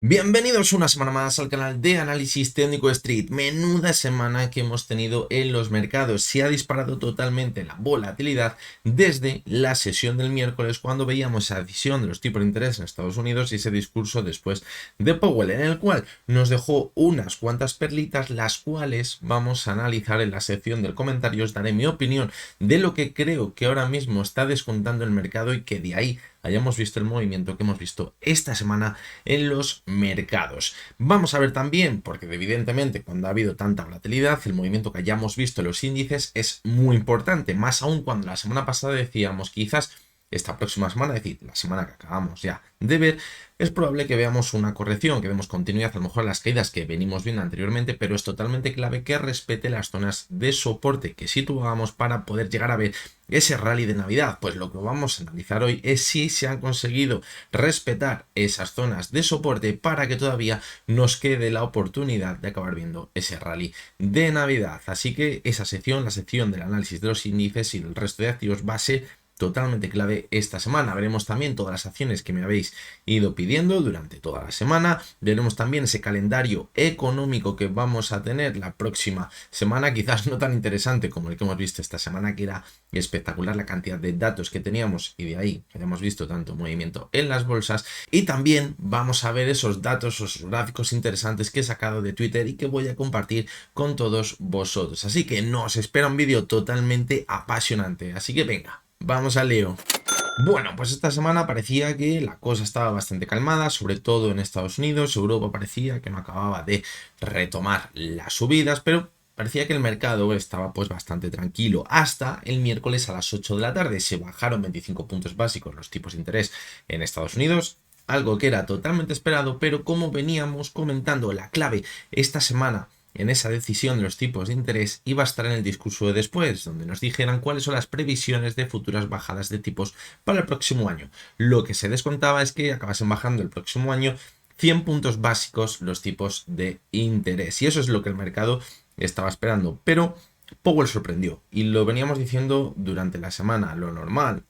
Bienvenidos una semana más al canal de Análisis Técnico Street. Menuda semana que hemos tenido en los mercados. Se ha disparado totalmente la volatilidad desde la sesión del miércoles, cuando veíamos esa decisión de los tipos de interés en Estados Unidos y ese discurso después de Powell, en el cual nos dejó unas cuantas perlitas, las cuales vamos a analizar en la sección del comentario. Os daré mi opinión de lo que creo que ahora mismo está descontando el mercado y que de ahí hayamos visto el movimiento que hemos visto esta semana en los mercados. Vamos a ver también, porque evidentemente cuando ha habido tanta volatilidad, el movimiento que hayamos visto en los índices es muy importante, más aún cuando la semana pasada decíamos quizás esta próxima semana, es decir, la semana que acabamos ya de ver, es probable que veamos una corrección, que demos continuidad a lo mejor a las caídas que venimos viendo anteriormente, pero es totalmente clave que respete las zonas de soporte que situábamos para poder llegar a ver ese rally de Navidad. Pues lo que vamos a analizar hoy es si se han conseguido respetar esas zonas de soporte para que todavía nos quede la oportunidad de acabar viendo ese rally de Navidad. Así que esa sección, la sección del análisis de los índices y del resto de activos, va a ser totalmente clave esta semana. Veremos también todas las acciones que me habéis ido pidiendo durante toda la semana. Veremos también ese calendario económico que vamos a tener la próxima semana, quizás no tan interesante como el que hemos visto esta semana, que era espectacular la cantidad de datos que teníamos y de ahí hemos visto tanto movimiento en las bolsas. Y también vamos a ver esos datos, esos gráficos interesantes que he sacado de Twitter y que voy a compartir con todos vosotros. Así que nos espera un vídeo totalmente apasionante. Así que venga, vamos al lío. Bueno, pues esta semana parecía que la cosa estaba bastante calmada, sobre todo en Estados Unidos. Europa parecía que no acababa de retomar las subidas, pero parecía que el mercado estaba pues bastante tranquilo hasta el miércoles a las 8 de la tarde. Se bajaron 25 puntos básicos los tipos de interés en Estados Unidos, algo que era totalmente esperado, pero como veníamos comentando, la clave esta semana en esa decisión de los tipos de interés iba a estar en el discurso de después, donde nos dijeran cuáles son las previsiones de futuras bajadas de tipos para el próximo año. Lo que se descontaba es que acabasen bajando el próximo año 100 puntos básicos los tipos de interés, y eso es lo que el mercado estaba esperando, pero Powell sorprendió y lo veníamos diciendo durante la semana. Lo normal,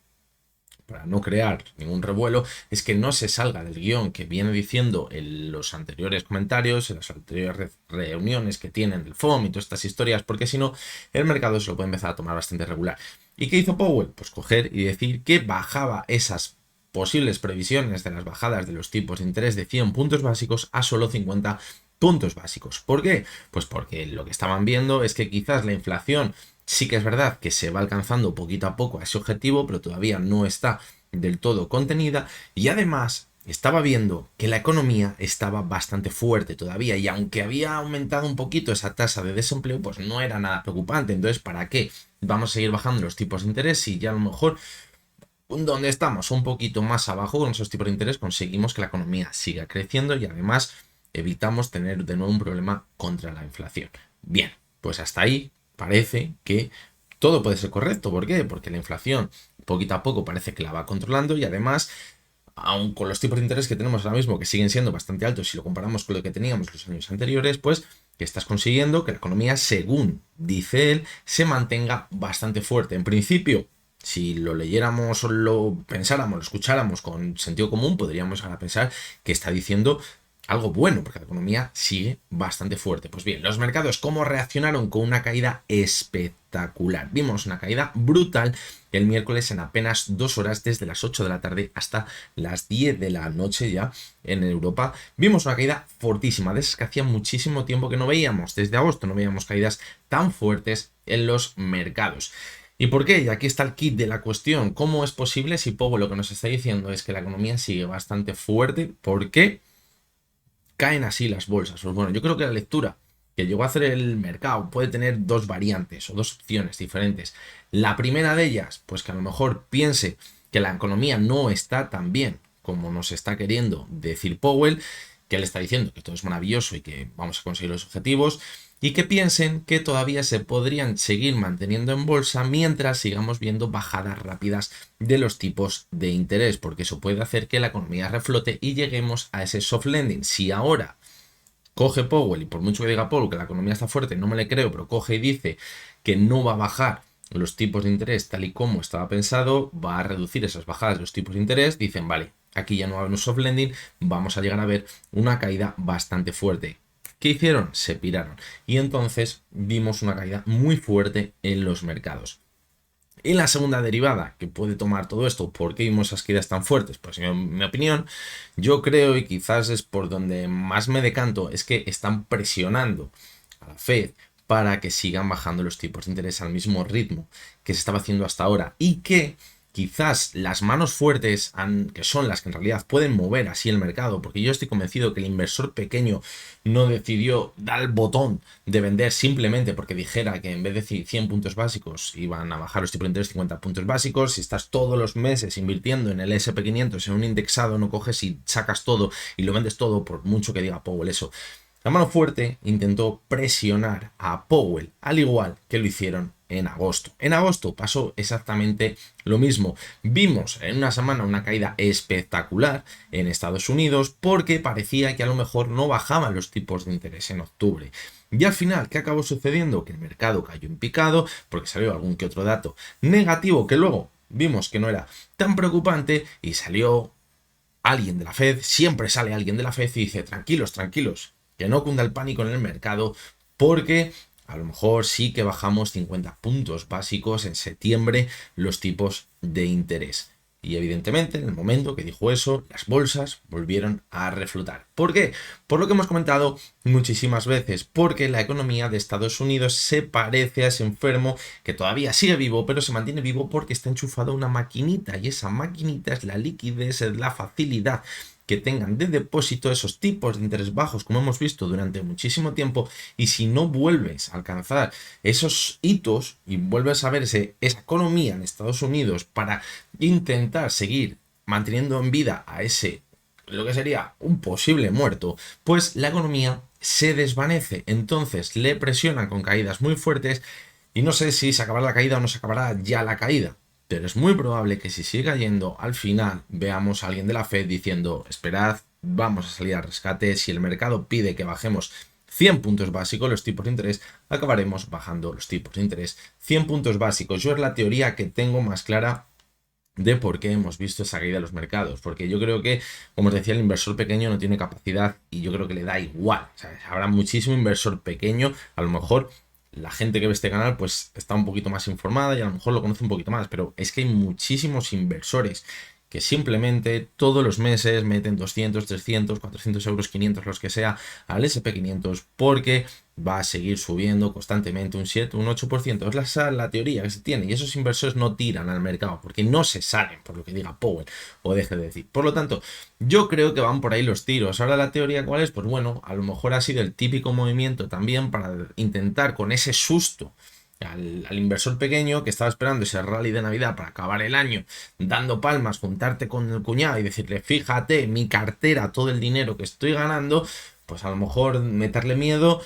para no crear ningún revuelo, es que no se salga del guión que viene diciendo en los anteriores comentarios, en las anteriores reuniones que tienen del FOM y todas estas historias, porque si no, el mercado se lo puede empezar a tomar bastante regular. ¿Y qué hizo Powell? Pues coger y decir que bajaba esas posibles previsiones de las bajadas de los tipos de interés de 100 puntos básicos a solo 50 puntos básicos. ¿Por qué? Pues porque lo que estaban viendo es que quizás la inflación sí que es verdad que se va alcanzando poquito a poco a ese objetivo, pero todavía no está del todo contenida, y además estaba viendo que la economía estaba bastante fuerte todavía, y aunque había aumentado un poquito esa tasa de desempleo, pues no era nada preocupante. Entonces, ¿para qué vamos a seguir bajando los tipos de interés si ya a lo mejor donde estamos un poquito más abajo con esos tipos de interés conseguimos que la economía siga creciendo y además evitamos tener de nuevo un problema contra la inflación? Bien, pues hasta ahí parece que todo puede ser correcto. ¿Por qué? Porque la inflación poquito a poco parece que la va controlando, y además, aun con los tipos de interés que tenemos ahora mismo, que siguen siendo bastante altos si lo comparamos con lo que teníamos los años anteriores, pues que estás consiguiendo que la economía, según dice él, se mantenga bastante fuerte. En principio, si lo leyéramos o lo pensáramos, lo escucháramos con sentido común, podríamos ahora pensar que está diciendo algo bueno, porque la economía sigue bastante fuerte. Pues bien, los mercados, ¿cómo reaccionaron? Con una caída espectacular. Vimos una caída brutal el miércoles en apenas 2 horas, desde las 8 de la tarde hasta las 10 de la noche ya en Europa. Vimos una caída fortísima, de esas que hacía muchísimo tiempo que no veíamos. Desde agosto no veíamos caídas tan fuertes en los mercados. ¿Y por qué? Y aquí está el kit de la cuestión. ¿Cómo es posible si Powell lo que nos está diciendo es que la economía sigue bastante fuerte? ¿Por qué caen así las bolsas? Pues bueno, yo creo que la lectura que llegó a hacer el mercado puede tener dos variantes o dos opciones diferentes. La primera de ellas, pues que a lo mejor piense que la economía no está tan bien como nos está queriendo decir Powell, que él está diciendo que todo es maravilloso y que vamos a conseguir los objetivos, y que piensen que todavía se podrían seguir manteniendo en bolsa mientras sigamos viendo bajadas rápidas de los tipos de interés, porque eso puede hacer que la economía reflote y lleguemos a ese soft landing. Si ahora coge Powell, y por mucho que diga Powell que la economía está fuerte, no me le creo, pero coge y dice que no va a bajar los tipos de interés tal y como estaba pensado, va a reducir esas bajadas de los tipos de interés, dicen, vale, aquí ya no va a haber un soft landing, vamos a llegar a ver una caída bastante fuerte. ¿Qué hicieron? Se piraron. Y entonces vimos una caída muy fuerte en los mercados. Y la segunda derivada que puede tomar todo esto, ¿por qué vimos esas caídas tan fuertes? Pues en mi opinión, yo creo, y quizás es por donde más me decanto, es que están presionando a la Fed para que sigan bajando los tipos de interés al mismo ritmo que se estaba haciendo hasta ahora y que quizás las manos fuertes, que son las que en realidad pueden mover así el mercado, porque yo estoy convencido que el inversor pequeño no decidió dar el botón de vender simplemente porque dijera que en vez de 100 puntos básicos iban a bajar los tipos de interés 50 puntos básicos. Si estás todos los meses invirtiendo en el S&P 500 en un indexado, no coges y sacas todo y lo vendes todo, por mucho que diga Powell eso. La mano fuerte intentó presionar a Powell, al igual que lo hicieron en agosto. En agosto pasó exactamente lo mismo. Vimos en una semana una caída espectacular en Estados Unidos porque parecía que a lo mejor no bajaban los tipos de interés en octubre. Y al final, ¿qué acabó sucediendo? Que el mercado cayó en picado porque salió algún que otro dato negativo que luego vimos que no era tan preocupante y salió alguien de la Fed. Siempre sale alguien de la Fed y dice: tranquilos, tranquilos, que no cunda el pánico en el mercado porque a lo mejor sí que bajamos 50 puntos básicos en septiembre los tipos de interés. Y evidentemente en el momento que dijo eso, las bolsas volvieron a reflotar. ¿Por qué? Por lo que hemos comentado muchísimas veces, porque la economía de Estados Unidos se parece a ese enfermo que todavía sigue vivo, pero se mantiene vivo porque está enchufado a una maquinita, y esa maquinita es la liquidez, es la facilidad que tengan de depósito esos tipos de interés bajos, como hemos visto durante muchísimo tiempo. Y si no vuelves a alcanzar esos hitos y vuelves a ver esa economía en Estados Unidos para intentar seguir manteniendo en vida a ese, lo que sería un posible muerto, pues la economía se desvanece. Entonces le presionan con caídas muy fuertes y no sé si se acabará la caída o no se acabará ya la caída. Pero es muy probable que si sigue cayendo, al final veamos a alguien de la Fed diciendo: esperad, vamos a salir al rescate. Si el mercado pide que bajemos 100 puntos básicos los tipos de interés, acabaremos bajando los tipos de interés 100 puntos básicos. Yo es la teoría que tengo más clara de por qué hemos visto esa caída de los mercados, porque yo creo que, como os decía, el inversor pequeño no tiene capacidad y yo creo que le da igual. O sea, habrá muchísimo inversor pequeño, a lo mejor la gente que ve este canal pues está un poquito más informada y a lo mejor lo conoce un poquito más, pero es que hay muchísimos inversores que simplemente todos los meses meten 200, 300, 400 euros, 500, los que sea, al SP 500 porque va a seguir subiendo constantemente un 7, un 8%. Es la teoría que se tiene, y esos inversores no tiran al mercado porque no se salen por lo que diga Powell o deje de decir. Por lo tanto, yo creo que van por ahí los tiros. Ahora la teoría, ¿cuál es? Pues bueno, a lo mejor ha sido el típico movimiento también para intentar con ese susto al inversor pequeño que estaba esperando ese rally de Navidad para acabar el año dando palmas, juntarte con el cuñado y decirle: fíjate, mi cartera, todo el dinero que estoy ganando. Pues a lo mejor meterle miedo,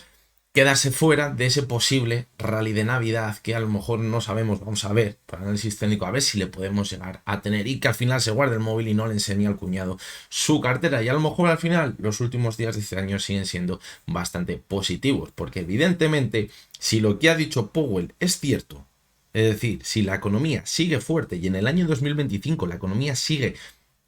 quedarse fuera de ese posible rally de Navidad que a lo mejor no sabemos. Vamos a ver, por análisis técnico, a ver si le podemos llegar a tener, y que al final se guarde el móvil y no le enseñe al cuñado su cartera. Y a lo mejor al final los últimos días de este año siguen siendo bastante positivos, porque evidentemente si lo que ha dicho Powell es cierto, es decir, si la economía sigue fuerte y en el año 2025 la economía sigue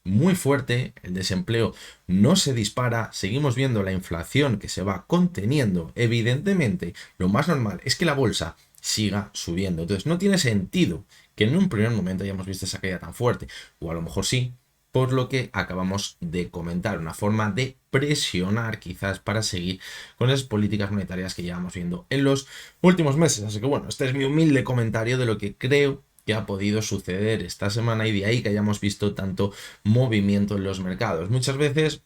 muy fuerte, el desempleo no se dispara, seguimos viendo la inflación que se va conteniendo, evidentemente lo más normal es que la bolsa siga subiendo. Entonces no tiene sentido que en un primer momento hayamos visto esa caída tan fuerte, o a lo mejor sí, por lo que acabamos de comentar, una forma de presionar quizás para seguir con esas políticas monetarias que llevamos viendo en los últimos meses. Así que bueno, este es mi humilde comentario de lo que creo que ha podido suceder esta semana, y de ahí que hayamos visto tanto movimiento en los mercados. Muchas veces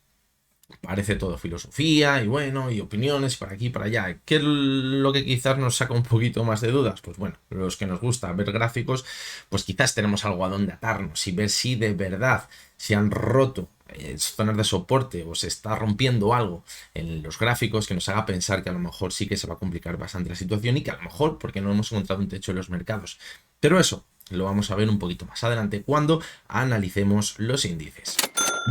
parece todo filosofía y bueno, y opiniones por aquí y para allá. ¿Qué es lo que quizás nos saca un poquito más de dudas? Pues bueno, los que nos gusta ver gráficos, pues quizás tenemos algo a donde atarnos y ver si de verdad se han roto zonas de soporte o se está rompiendo algo en los gráficos que nos haga pensar que a lo mejor sí que se va a complicar bastante la situación, y que a lo mejor porque no hemos encontrado un techo en los mercados. Pero eso lo vamos a ver un poquito más adelante cuando analicemos los índices.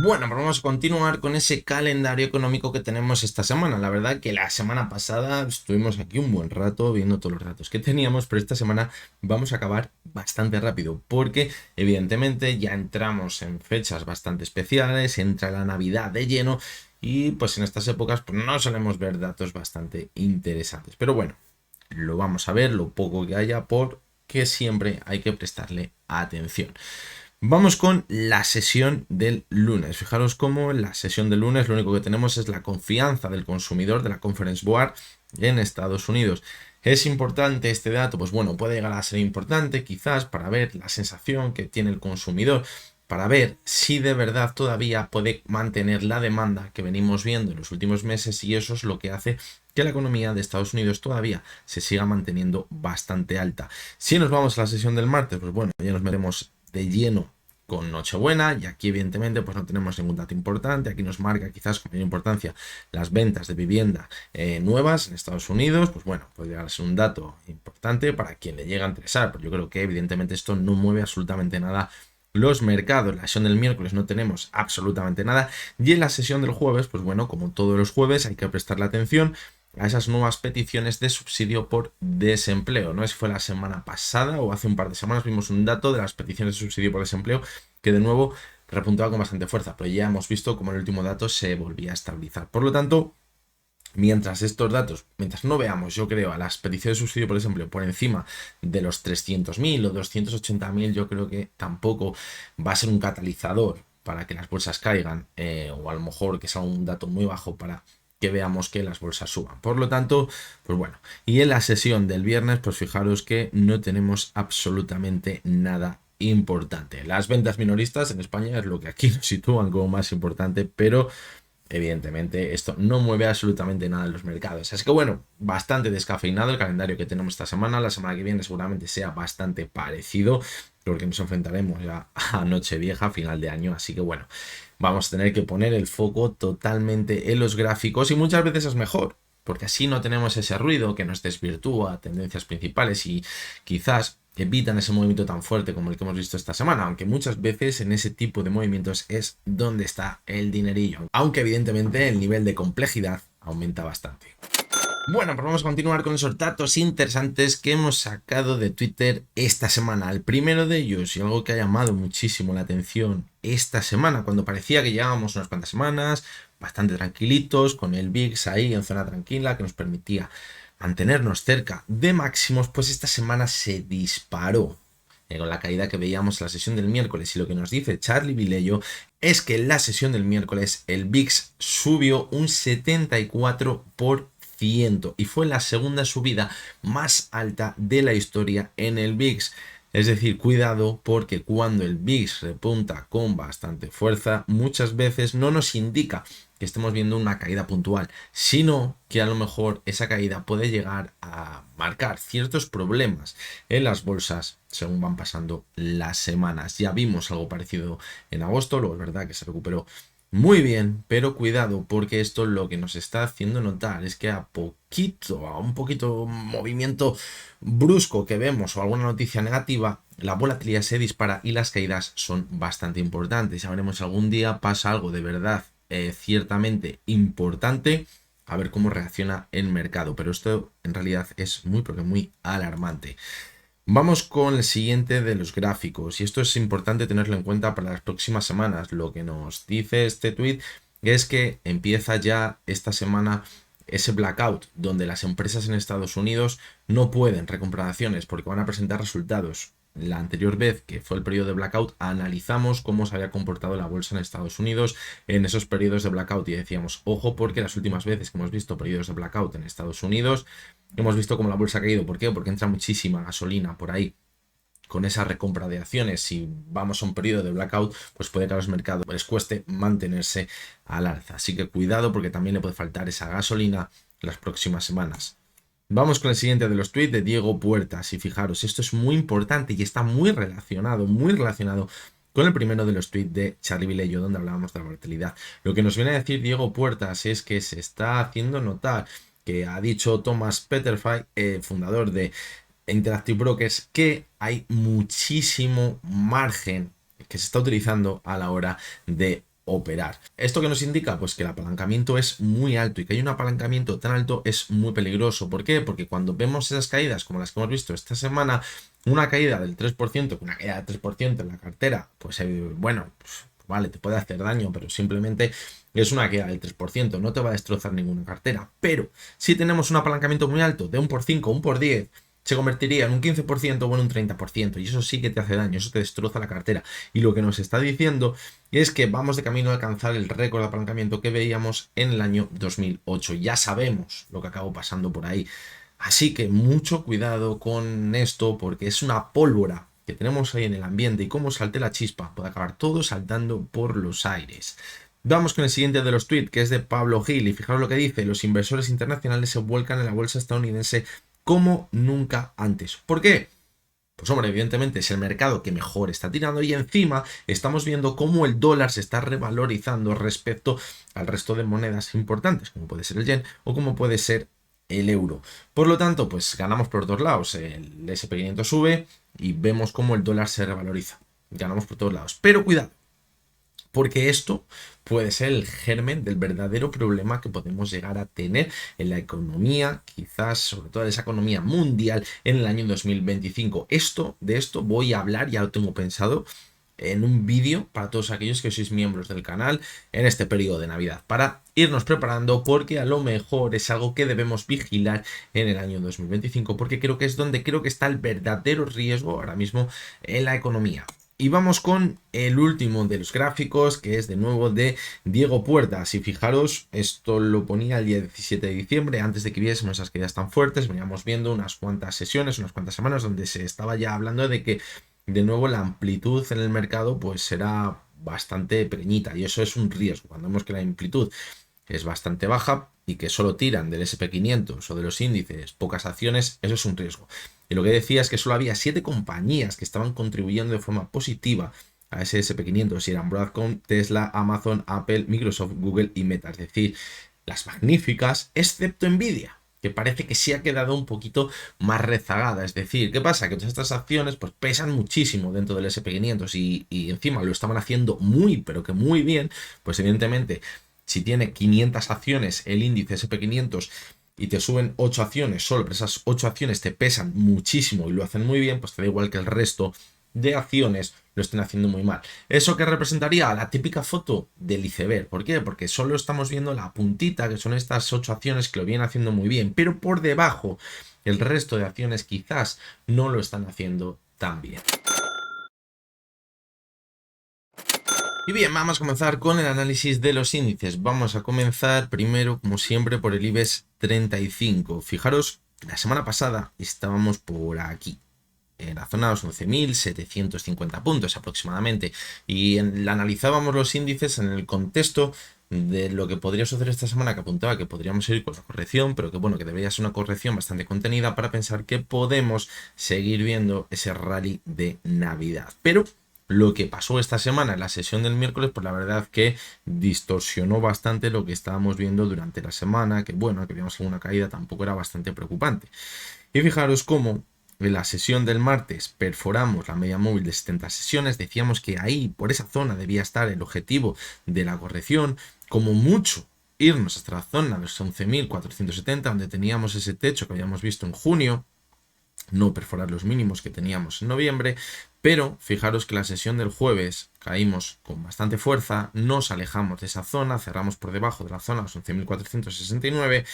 Bueno, pues vamos a continuar con ese calendario económico que tenemos esta semana. La verdad que la semana pasada estuvimos aquí un buen rato viendo todos los datos que teníamos, pero esta semana vamos a acabar bastante rápido porque evidentemente ya entramos en fechas bastante especiales, entra la Navidad de lleno y pues en estas épocas pues no solemos ver datos bastante interesantes. Pero bueno, lo vamos a ver, lo poco que haya, porque siempre hay que prestarle atención. Vamos con la sesión del lunes. Fijaros cómo en la sesión del lunes lo único que tenemos es la confianza del consumidor de la Conference Board en Estados Unidos. ¿Es importante este dato? Pues bueno, puede llegar a ser importante quizás para ver la sensación que tiene el consumidor, para ver si de verdad todavía puede mantener la demanda que venimos viendo en los últimos meses, y eso es lo que hace que la economía de Estados Unidos todavía se siga manteniendo bastante alta. Si nos vamos a la sesión del martes, pues bueno, ya nos metemos de lleno con Nochebuena, y aquí evidentemente pues no tenemos ningún dato importante. Aquí nos marca quizás con mayor importancia las ventas de vivienda nuevas en Estados Unidos. Pues bueno, puede llegar a ser un dato importante para quien le llega a interesar, pero yo creo que evidentemente esto no mueve absolutamente nada los mercados. La sesión del miércoles no tenemos absolutamente nada, y en la sesión del jueves, pues bueno, como todos los jueves hay que prestarle atención a esas nuevas peticiones de subsidio por desempleo. No es si fue la semana pasada o hace un par de semanas vimos un dato de las peticiones de subsidio por desempleo que de nuevo repuntaba con bastante fuerza, pero ya hemos visto como el último dato se volvía a estabilizar. Por lo tanto, mientras estos datos, mientras no veamos, yo creo, a las peticiones de subsidio por desempleo por encima de los 300.000 o 280.000, yo creo que tampoco va a ser un catalizador para que las bolsas caigan, o a lo mejor que sea un dato muy bajo para que veamos que las bolsas suban. Por lo tanto, pues bueno, y en la sesión del viernes, pues fijaros que no tenemos absolutamente nada importante. Las ventas minoristas en España es lo que aquí nos sitúan como más importante, pero evidentemente esto no mueve absolutamente nada en los mercados. Así que bueno, bastante descafeinado el calendario que tenemos esta semana. La semana que viene seguramente sea bastante parecido, porque nos enfrentaremos ya a Nochevieja, final de año. Así que bueno, vamos a tener que poner el foco totalmente en los gráficos, y muchas veces es mejor, porque así no tenemos ese ruido que nos desvirtúa tendencias principales y quizás evitan ese movimiento tan fuerte como el que hemos visto esta semana, aunque muchas veces en ese tipo de movimientos es donde está el dinerillo, aunque evidentemente el nivel de complejidad aumenta bastante. Bueno, pues vamos a continuar con esos datos interesantes que hemos sacado de Twitter esta semana. El primero de ellos, y algo que ha llamado muchísimo la atención esta semana, cuando parecía que llevábamos unas cuantas semanas bastante tranquilitos, con el VIX ahí en zona tranquila, que nos permitía mantenernos cerca de máximos, pues esta semana se disparó con la caída que veíamos en la sesión del miércoles. Y lo que nos dice Charlie Vilello es que en la sesión del miércoles el VIX subió un 74%, y fue la segunda subida más alta de la historia en el VIX. Es decir, cuidado, porque cuando el VIX repunta con bastante fuerza, muchas veces no nos indica que estemos viendo una caída puntual, sino que a lo mejor esa caída puede llegar a marcar ciertos problemas en las bolsas según van pasando las semanas. Ya vimos algo parecido en agosto, luego es verdad que se recuperó muy bien, pero cuidado, porque esto lo que nos está haciendo notar es que a un poquito movimiento brusco que vemos o alguna noticia negativa, la volatilidad se dispara y las caídas son bastante importantes. Ya veremos si algún día pasa algo de verdad ciertamente importante, a ver cómo reacciona el mercado, pero esto en realidad es muy, pero muy alarmante. Vamos con el siguiente de los gráficos, y esto es importante tenerlo en cuenta para las próximas semanas. Lo que nos dice este tweet es que empieza ya esta semana ese blackout donde las empresas en Estados Unidos no pueden recomprar acciones porque van a presentar resultados. La anterior vez que fue el periodo de blackout analizamos cómo se había comportado la bolsa en Estados Unidos en esos periodos de blackout, y decíamos, ojo, porque las últimas veces que hemos visto periodos de blackout en Estados Unidos hemos visto cómo la bolsa ha caído. ¿Por qué? Porque entra muchísima gasolina por ahí con esa recompra de acciones. Si vamos a un periodo de blackout, pues puede que a los mercados les cueste mantenerse al alza. Así que cuidado, porque también le puede faltar esa gasolina las próximas semanas. Vamos con el siguiente de los tweets de Diego Puertas, y fijaros, esto es muy importante y está muy relacionado con el primero de los tweets de Charlie Vilello, donde hablábamos de la volatilidad. Lo que nos viene a decir Diego Puertas es que se está haciendo notar, que ha dicho Thomas Peterffy, fundador de Interactive Brokers, que hay muchísimo margen que se está utilizando a la hora de operar. ¿Esto qué nos indica? Pues que el apalancamiento es muy alto y que hay un apalancamiento tan alto es muy peligroso. ¿Por qué? Porque cuando vemos esas caídas como las que hemos visto esta semana, una caída del 3%, una caída del 3% en la cartera, pues bueno, pues, vale, te puede hacer daño, pero simplemente es una caída del 3%, no te va a destrozar ninguna cartera. Pero si tenemos un apalancamiento muy alto, de 1 por 5, 1 por 10, se convertiría en un 15% o en un 30%, y eso sí que te hace daño, eso te destroza la cartera. Y lo que nos está diciendo es que vamos de camino a alcanzar el récord de apalancamiento que veíamos en el año 2008. Ya sabemos lo que acabó pasando por ahí. Así que mucho cuidado con esto, porque es una pólvora que tenemos ahí en el ambiente, y como salte la chispa, puede acabar todo saltando por los aires. Vamos con el siguiente de los tweets, que es de Pablo Gil, y fijaros lo que dice: los inversores internacionales se vuelcan en la bolsa estadounidense como nunca antes. ¿Por qué? Pues hombre, evidentemente es el mercado que mejor está tirando, y encima estamos viendo cómo el dólar se está revalorizando respecto al resto de monedas importantes, como puede ser el yen o como puede ser el euro. Por lo tanto, pues ganamos por dos lados. El SP500 sube y vemos cómo el dólar se revaloriza. Ganamos por todos lados. Pero cuidado, porque esto puede ser el germen del verdadero problema que podemos llegar a tener en la economía, quizás sobre todo en esa economía mundial en el año 2025. De esto voy a hablar, ya lo tengo pensado, en un vídeo para todos aquellos que sois miembros del canal en este periodo de Navidad, para irnos preparando, porque a lo mejor es algo que debemos vigilar en el año 2025, porque creo que es donde creo que está el verdadero riesgo ahora mismo en la economía. Y vamos con el último de los gráficos, que es de nuevo de Diego Puertas. Y fijaros, esto lo ponía el día 17 de diciembre, antes de que viésemos esas caídas tan fuertes. Veníamos viendo unas cuantas sesiones, unas cuantas semanas, donde se estaba ya hablando de que de nuevo la amplitud en el mercado pues será bastante pequeñita, y eso es un riesgo. Cuando vemos que la amplitud es bastante baja y que solo tiran del SP500 o de los índices pocas acciones, eso es un riesgo. Y lo que decía es que solo había 7 compañías que estaban contribuyendo de forma positiva a ese SP500, y eran Broadcom, Tesla, Amazon, Apple, Microsoft, Google y Meta. Es decir, las magníficas, excepto Nvidia, que parece que sí ha quedado un poquito más rezagada. Es decir, ¿qué pasa? Que todas estas acciones pues pesan muchísimo dentro del SP500 y encima lo estaban haciendo muy, pero que muy bien. Pues evidentemente, si tiene 500 acciones el índice SP500 y te suben 8 acciones solo, pero esas 8 acciones te pesan muchísimo y lo hacen muy bien, pues te da igual que el resto de acciones lo estén haciendo muy mal. ¿Eso qué representaría? La típica foto del iceberg. ¿Por qué? Porque solo estamos viendo la puntita, que son estas 8 acciones que lo vienen haciendo muy bien, pero por debajo el resto de acciones quizás no lo están haciendo tan bien. Y bien, vamos a comenzar con el análisis de los índices. Vamos a comenzar primero, como siempre, por el IBEX 35. Fijaros, la semana pasada estábamos por aquí, en la zona de los 11.750 puntos aproximadamente, y analizábamos los índices en el contexto de lo que podría suceder esta semana, que apuntaba que podríamos ir con la corrección, pero que bueno, que debería ser una corrección bastante contenida para pensar que podemos seguir viendo ese rally de Navidad. Pero lo que pasó esta semana en la sesión del miércoles, pues la verdad que distorsionó bastante lo que estábamos viendo durante la semana, que bueno, que veíamos alguna caída, tampoco era bastante preocupante. Y fijaros cómo en la sesión del martes perforamos la media móvil de 70 sesiones, decíamos que ahí, por esa zona, debía estar el objetivo de la corrección, como mucho irnos hasta la zona de los 11.470, donde teníamos ese techo que habíamos visto en junio, no perforar los mínimos que teníamos en noviembre. Pero fijaros que la sesión del jueves caímos con bastante fuerza, nos alejamos de esa zona, cerramos por debajo de la zona, los 11.469,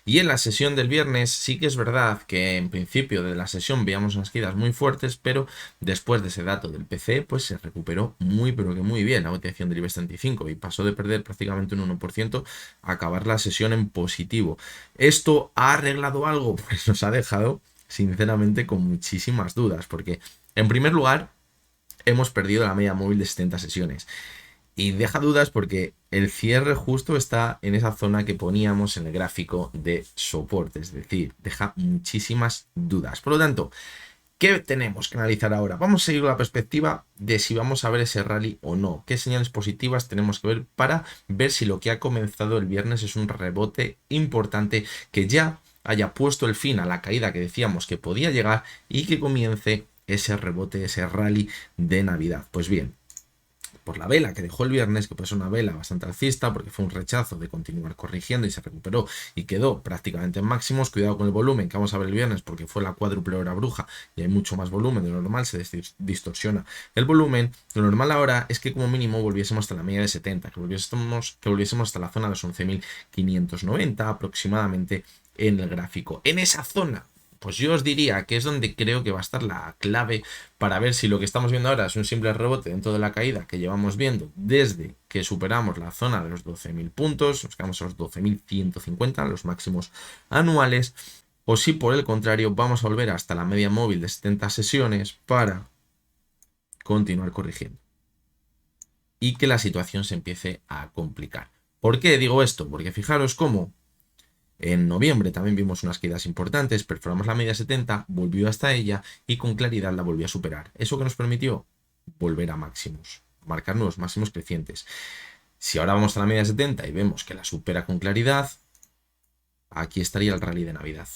y en la sesión del viernes sí que es verdad que en principio de la sesión veíamos unas caídas muy fuertes, pero después de ese dato del PCE pues se recuperó muy pero que muy bien la cotización del IBEX 35 y pasó de perder prácticamente un 1% a acabar la sesión en positivo. ¿Esto ha arreglado algo? Pues nos ha dejado sinceramente con muchísimas dudas, porque en primer lugar hemos perdido la media móvil de 70 sesiones, y deja dudas porque el cierre justo está en esa zona que poníamos en el gráfico de soporte, es decir, deja muchísimas dudas. Por lo tanto, ¿qué tenemos que analizar ahora? Vamos a seguir la perspectiva de si vamos a ver ese rally o no. ¿Qué señales positivas tenemos que ver para ver si lo que ha comenzado el viernes es un rebote importante que ya haya puesto el fin a la caída que decíamos que podía llegar y que comience ese rebote, ese rally de Navidad? Pues bien, por la vela que dejó el viernes, que puede ser una vela bastante alcista porque fue un rechazo de continuar corrigiendo y se recuperó y quedó prácticamente en máximos. Cuidado con el volumen que vamos a ver el viernes porque fue la cuádruple hora bruja y hay mucho más volumen de lo normal, se distorsiona el volumen. Lo normal ahora es que como mínimo volviésemos hasta la media de 70, que volviésemos hasta la zona de los 11.590 aproximadamente en el gráfico. En esa zona, pues yo os diría que es donde creo que va a estar la clave para ver si lo que estamos viendo ahora es un simple rebote dentro de la caída que llevamos viendo desde que superamos la zona de los 12.000 puntos, nos quedamos a los 12.150, los máximos anuales, o si por el contrario vamos a volver hasta la media móvil de 70 sesiones para continuar corrigiendo y que la situación se empiece a complicar. ¿Por qué digo esto? Porque fijaros cómo en noviembre también vimos unas caídas importantes, perforamos la media 70, volvió hasta ella y con claridad la volvió a superar. ¿Eso que nos permitió? Volver a máximos, marcar nuevos máximos crecientes. Si ahora vamos a la media 70 y vemos que la supera con claridad, aquí estaría el rally de Navidad.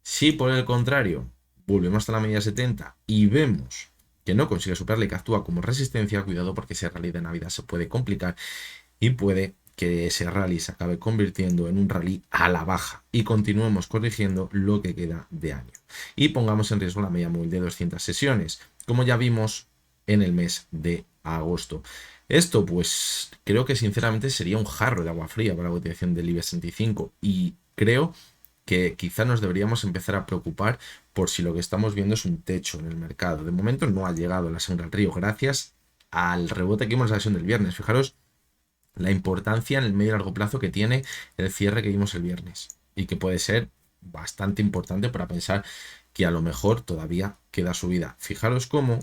Si por el contrario volvemos hasta la media 70 y vemos que no consigue superarla y que actúa como resistencia, cuidado porque ese rally de Navidad se puede complicar y puede que ese rally se acabe convirtiendo en un rally a la baja y continuemos corrigiendo lo que queda de año. Y pongamos en riesgo la media móvil de 200 sesiones, como ya vimos en el mes de agosto. Esto pues creo que sinceramente sería un jarro de agua fría para la cotización del IBEX 35 y creo que quizá nos deberíamos empezar a preocupar por si lo que estamos viendo es un techo en el mercado. De momento no ha llegado la sangre al río gracias al rebote que vimos en la sesión del viernes. Fijaros la importancia en el medio y largo plazo que tiene el cierre que vimos el viernes y que puede ser bastante importante para pensar que a lo mejor todavía queda subida. Fijaros cómo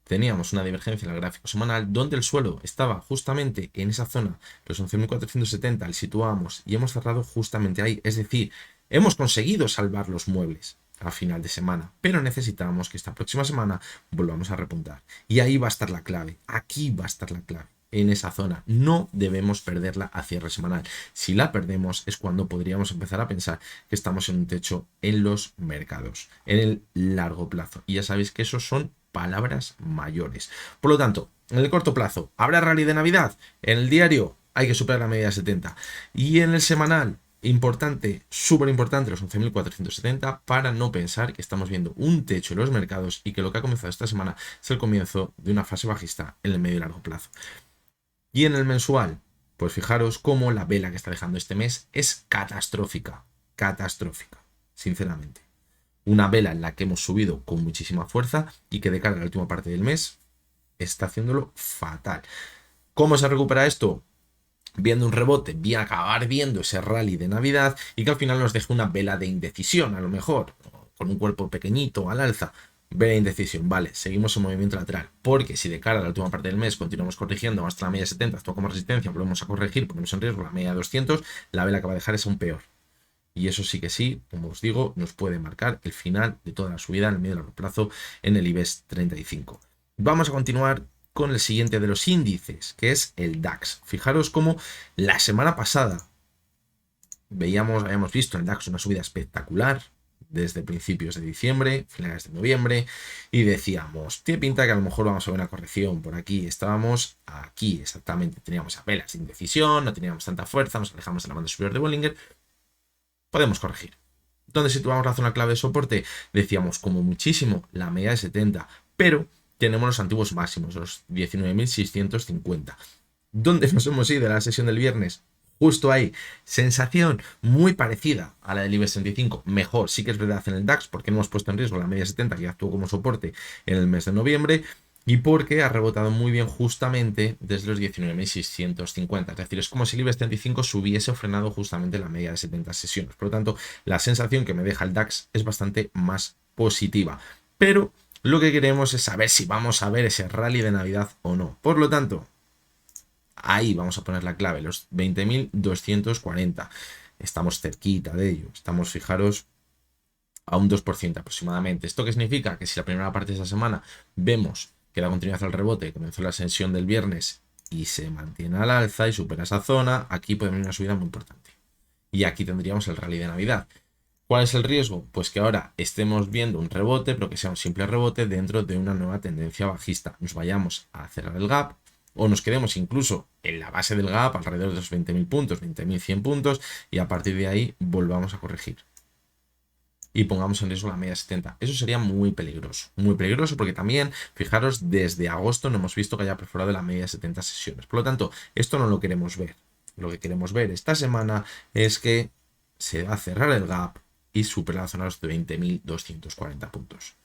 teníamos una divergencia en el gráfico semanal donde el suelo estaba justamente en esa zona, los 11.470, el situábamos y hemos cerrado justamente ahí. Es decir, hemos conseguido salvar los muebles a final de semana, pero necesitamos que esta próxima semana volvamos a repuntar. Y ahí va a estar la clave, aquí va a estar la clave. En esa zona no debemos perderla a cierre semanal. Si la perdemos es cuando podríamos empezar a pensar que estamos en un techo en los mercados, en el largo plazo. Y ya sabéis que esos son palabras mayores. Por lo tanto, en el corto plazo, ¿habrá rally de Navidad? En el diario hay que superar la media de 70. Y en el semanal, importante, súper importante, los 11.470, para no pensar que estamos viendo un techo en los mercados y que lo que ha comenzado esta semana es el comienzo de una fase bajista en el medio y largo plazo. Y en el mensual, pues fijaros cómo la vela que está dejando este mes es catastrófica, sinceramente. Una vela en la que hemos subido con muchísima fuerza y que de cara a la última parte del mes está haciéndolo fatal. ¿Cómo se recupera esto? Viendo un rebote, acabar viendo ese rally de Navidad y que al final nos deje una vela de indecisión, a lo mejor, con un cuerpo pequeñito al alza. Vela de indecisión, vale, seguimos en movimiento lateral, porque si de cara a la última parte del mes continuamos corrigiendo hasta la media 70, actúa como resistencia, volvemos a corregir, ponemos en riesgo la media de 200, la vela que va a dejar es aún peor. Y eso sí que sí, como os digo, nos puede marcar el final de toda la subida en el medio y largo plazo en el IBEX 35. Vamos a continuar con el siguiente de los índices, que es el DAX. Fijaros cómo la semana pasada habíamos visto en el DAX una subida espectacular desde principios de diciembre, finales de noviembre, y decíamos, tiene pinta que a lo mejor vamos a ver una corrección por aquí. Estábamos aquí exactamente, teníamos a velas de indecisión, no teníamos tanta fuerza, nos alejamos de la banda superior de Bollinger. Podemos corregir. ¿Dónde situamos la zona clave de soporte? Decíamos como muchísimo la media de 70, pero tenemos los antiguos máximos, los 19.650. ¿Dónde nos hemos ido de la sesión del viernes? Justo ahí. Sensación muy parecida a la del IBEX 35. Mejor, sí que es verdad en el DAX, porque no hemos puesto en riesgo la media 70 que actuó como soporte en el mes de noviembre. Y porque ha rebotado muy bien justamente desde los 19.650. Es decir, es como si el IBEX 35 se hubiese frenado justamente la media de 70 sesiones. Por lo tanto, la sensación que me deja el DAX es bastante más positiva. Pero lo que queremos es saber si vamos a ver ese rally de Navidad o no. Por lo tanto, ahí vamos a poner la clave, los 20.240. Estamos cerquita de ello. Estamos, fijaros, a un 2% aproximadamente. ¿Esto qué significa? Que si la primera parte de esa semana vemos que la continuidad del rebote comenzó la sesión del viernes y se mantiene al alza y supera esa zona, aquí puede venir una subida muy importante. Y aquí tendríamos el rally de Navidad. ¿Cuál es el riesgo? Pues que ahora estemos viendo un rebote, pero que sea un simple rebote dentro de una nueva tendencia bajista. Nos vayamos a cerrar el gap o nos quedemos incluso en la base del gap alrededor de los 20.000 puntos, 20.100 puntos y a partir de ahí volvamos a corregir y pongamos en riesgo la media 70. Eso sería muy peligroso porque también, fijaros, desde agosto no hemos visto que haya perforado la media 70 sesiones. Por lo tanto, esto no lo queremos ver. Lo que queremos ver esta semana es que se va a cerrar el gap y supera la zona de los 20.240 puntos.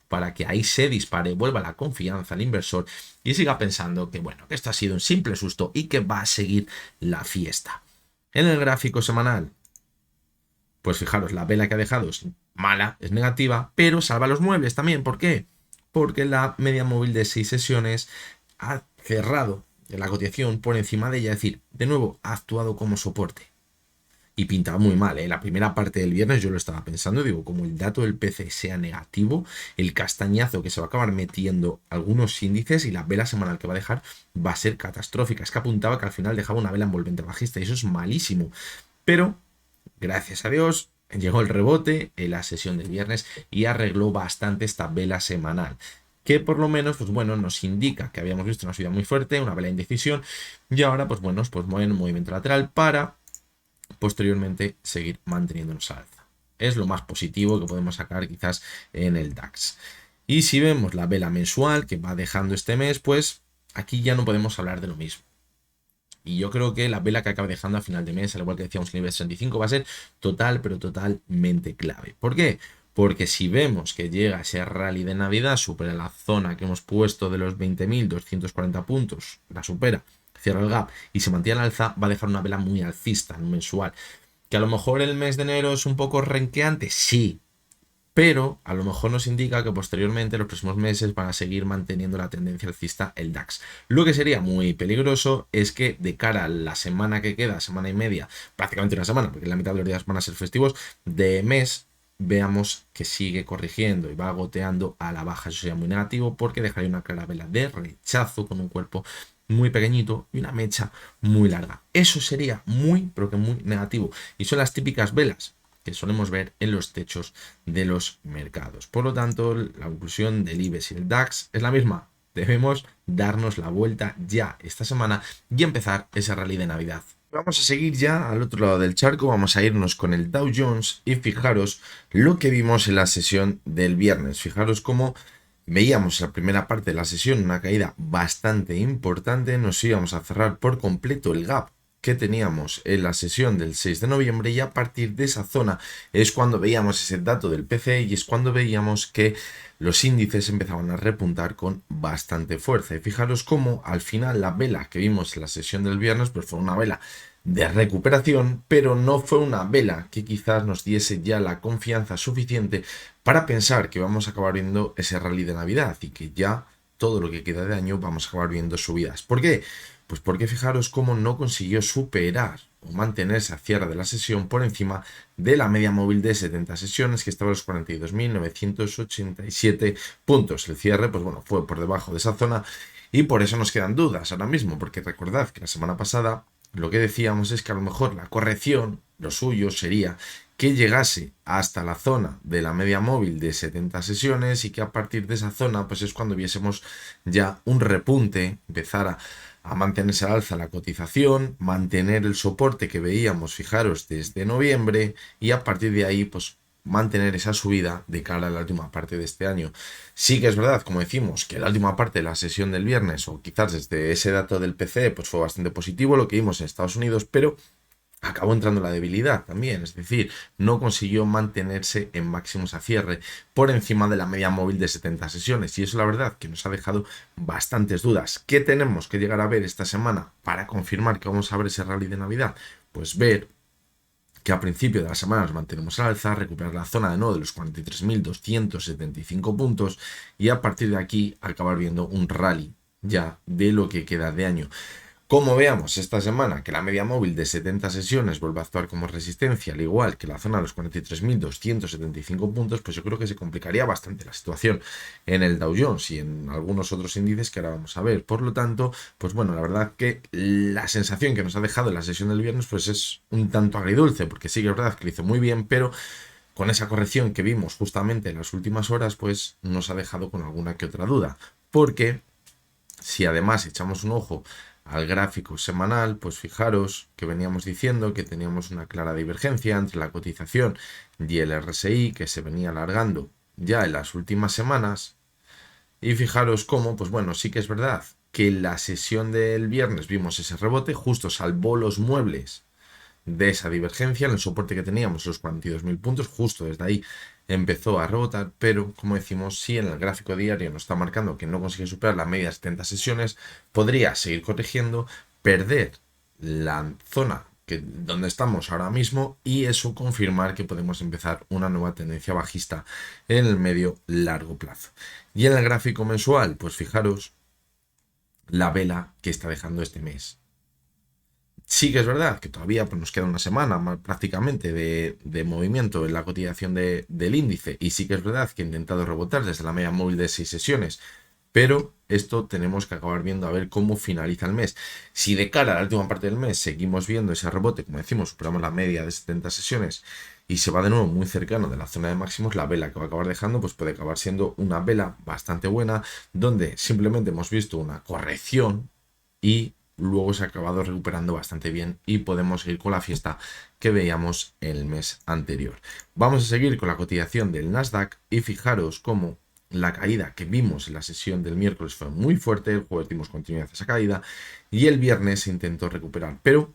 Para que ahí se dispare, vuelva la confianza al inversor y siga pensando que, bueno, que esto ha sido un simple susto y que va a seguir la fiesta. En el gráfico semanal, pues fijaros, la vela que ha dejado es mala, es negativa, pero salva los muebles también. ¿Por qué? Porque la media móvil de 6 sesiones ha cerrado la cotización por encima de ella, es decir, de nuevo ha actuado como soporte. Y pintaba muy mal, ¿eh? La primera parte del viernes yo lo estaba pensando, digo, como el dato del PC sea negativo, el castañazo que se va a acabar metiendo algunos índices y la vela semanal que va a dejar va a ser catastrófica. Es que apuntaba que al final dejaba una vela envolvente bajista y eso es malísimo. Pero, gracias a Dios, llegó el rebote en la sesión del viernes y arregló bastante esta vela semanal. Que por lo menos, pues bueno, nos indica que habíamos visto una subida muy fuerte, una vela de indecisión y ahora, pues bueno, pues mueven un movimiento lateral para posteriormente seguir manteniéndonos al alza. Es lo más positivo que podemos sacar quizás en el DAX. Y si vemos la vela mensual que va dejando este mes, pues aquí ya no podemos hablar de lo mismo. Y yo creo que la vela que acaba dejando a final de mes, al igual que decíamos el nivel 65, va a ser pero totalmente clave. ¿Por qué? Porque si vemos que llega ese rally de Navidad, supera la zona que hemos puesto de los 20.240 puntos, la supera, cierra el gap y se mantiene al alza, va a dejar una vela muy alcista en mensual. ¿Que a lo mejor el mes de enero es un poco renqueante? Sí, pero a lo mejor nos indica que posteriormente los próximos meses van a seguir manteniendo la tendencia alcista el DAX. Lo que sería muy peligroso es que de cara a la semana que queda, semana y media, prácticamente una semana, porque la mitad de los días van a ser festivos, de mes veamos que sigue corrigiendo y va goteando a la baja. Eso sería muy negativo porque dejaría una clara vela de rechazo con un cuerpo muy pequeñito y una mecha muy larga. Eso sería muy, pero que muy negativo. Y son las típicas velas que solemos ver en los techos de los mercados. Por lo tanto, la conclusión del IBEX y el DAX es la misma. Debemos darnos la vuelta ya esta semana y empezar esa rally de Navidad. Vamos a seguir ya al otro lado del charco, vamos a irnos con el Dow Jones y fijaros lo que vimos en la sesión del viernes. Fijaros cómo veíamos en la primera parte de la sesión una caída bastante importante, nos íbamos a cerrar por completo el gap que teníamos en la sesión del 6 de noviembre y a partir de esa zona es cuando veíamos ese dato del PCE y es cuando veíamos que los índices empezaban a repuntar con bastante fuerza. Y fijaros cómo al final la vela que vimos en la sesión del viernes pues fue una vela de recuperación, pero no fue una vela que quizás nos diese ya la confianza suficiente para pensar que vamos a acabar viendo ese rally de Navidad y que ya todo lo que queda de año vamos a acabar viendo subidas. ¿Por qué? Pues porque fijaros cómo no consiguió superar o mantenerse a cierre de la sesión por encima de la media móvil de 70 sesiones que estaba a los 42.987 puntos. El cierre, pues bueno, fue por debajo de esa zona y por eso nos quedan dudas ahora mismo, porque recordad que la semana pasada lo que decíamos es que a lo mejor la corrección, lo suyo sería que llegase hasta la zona de la media móvil de 70 sesiones y que a partir de esa zona pues es cuando viésemos ya un repunte, empezar a mantenerse al alza la cotización, mantener el soporte que veíamos, fijaros, desde noviembre y a partir de ahí pues mantener esa subida de cara a la última parte de este año. Sí que es verdad, como decimos, que la última parte de la sesión del viernes o quizás desde ese dato del PCE pues fue bastante positivo lo que vimos en Estados Unidos, pero acabó entrando la debilidad también, es decir, no consiguió mantenerse en máximos a cierre por encima de la media móvil de 70 sesiones y eso la verdad que nos ha dejado bastantes dudas. ¿Qué tenemos que llegar a ver esta semana para confirmar que vamos a ver ese rally de Navidad? Pues ver que a principio de la semana nos mantenemos al alza, recuperar la zona de nuevo de los 43.275 puntos y a partir de aquí acabar viendo un rally ya de lo que queda de año. Como veamos esta semana que la media móvil de 70 sesiones vuelve a actuar como resistencia, al igual que la zona de los 43.275 puntos, pues yo creo que se complicaría bastante la situación en el Dow Jones y en algunos otros índices que ahora vamos a ver. Por lo tanto, pues bueno, la verdad que la sensación que nos ha dejado en la sesión del viernes pues es un tanto agridulce, porque sí que es verdad que lo hizo muy bien, pero con esa corrección que vimos justamente en las últimas horas, pues nos ha dejado con alguna que otra duda. Porque si además echamos un ojo al gráfico semanal, pues fijaros que veníamos diciendo que teníamos una clara divergencia entre la cotización y el RSI que se venía alargando ya en las últimas semanas. Y fijaros cómo, pues bueno, sí que es verdad que en la sesión del viernes vimos ese rebote, justo salvó los muebles de esa divergencia, en el soporte que teníamos, los 42.000 puntos, justo desde ahí empezó a rebotar, pero como decimos, si en el gráfico diario nos está marcando que no consigue superar la media de 70 sesiones, podría seguir corrigiendo, perder la zona donde estamos ahora mismo y eso confirmar que podemos empezar una nueva tendencia bajista en el medio largo plazo. Y en el gráfico mensual, pues fijaros la vela que está dejando este mes. Sí que es verdad que todavía pues, nos queda una semana más, prácticamente de movimiento en la cotización del índice y sí que es verdad que he intentado rebotar desde la media móvil de 6 sesiones, pero esto tenemos que acabar viendo a ver cómo finaliza el mes. Si de cara a la última parte del mes seguimos viendo ese rebote, como decimos, superamos la media de 70 sesiones y se va de nuevo muy cercano de la zona de máximos, la vela que va a acabar dejando pues puede acabar siendo una vela bastante buena, donde simplemente hemos visto una corrección y luego se ha acabado recuperando bastante bien y podemos seguir con la fiesta que veíamos el mes anterior. Vamos a seguir con la cotización del Nasdaq y fijaros cómo la caída que vimos en la sesión del miércoles fue muy fuerte, el jueves dimos continuidad a esa caída y el viernes se intentó recuperar, pero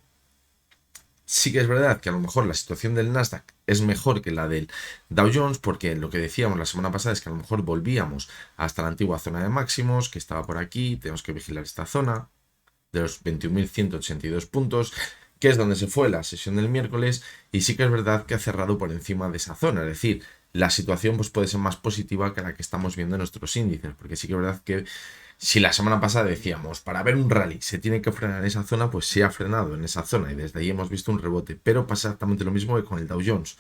sí que es verdad que a lo mejor la situación del Nasdaq es mejor que la del Dow Jones porque lo que decíamos la semana pasada es que a lo mejor volvíamos hasta la antigua zona de máximos que estaba por aquí, tenemos que vigilar esta zona de los 21.182 puntos, que es donde se fue la sesión del miércoles, y sí que es verdad que ha cerrado por encima de esa zona, es decir, la situación pues, puede ser más positiva que la que estamos viendo en nuestros índices, porque sí que es verdad que si la semana pasada decíamos, para ver un rally se tiene que frenar en esa zona, pues se ha frenado en esa zona y desde ahí hemos visto un rebote, pero pasa exactamente lo mismo que con el Dow Jones.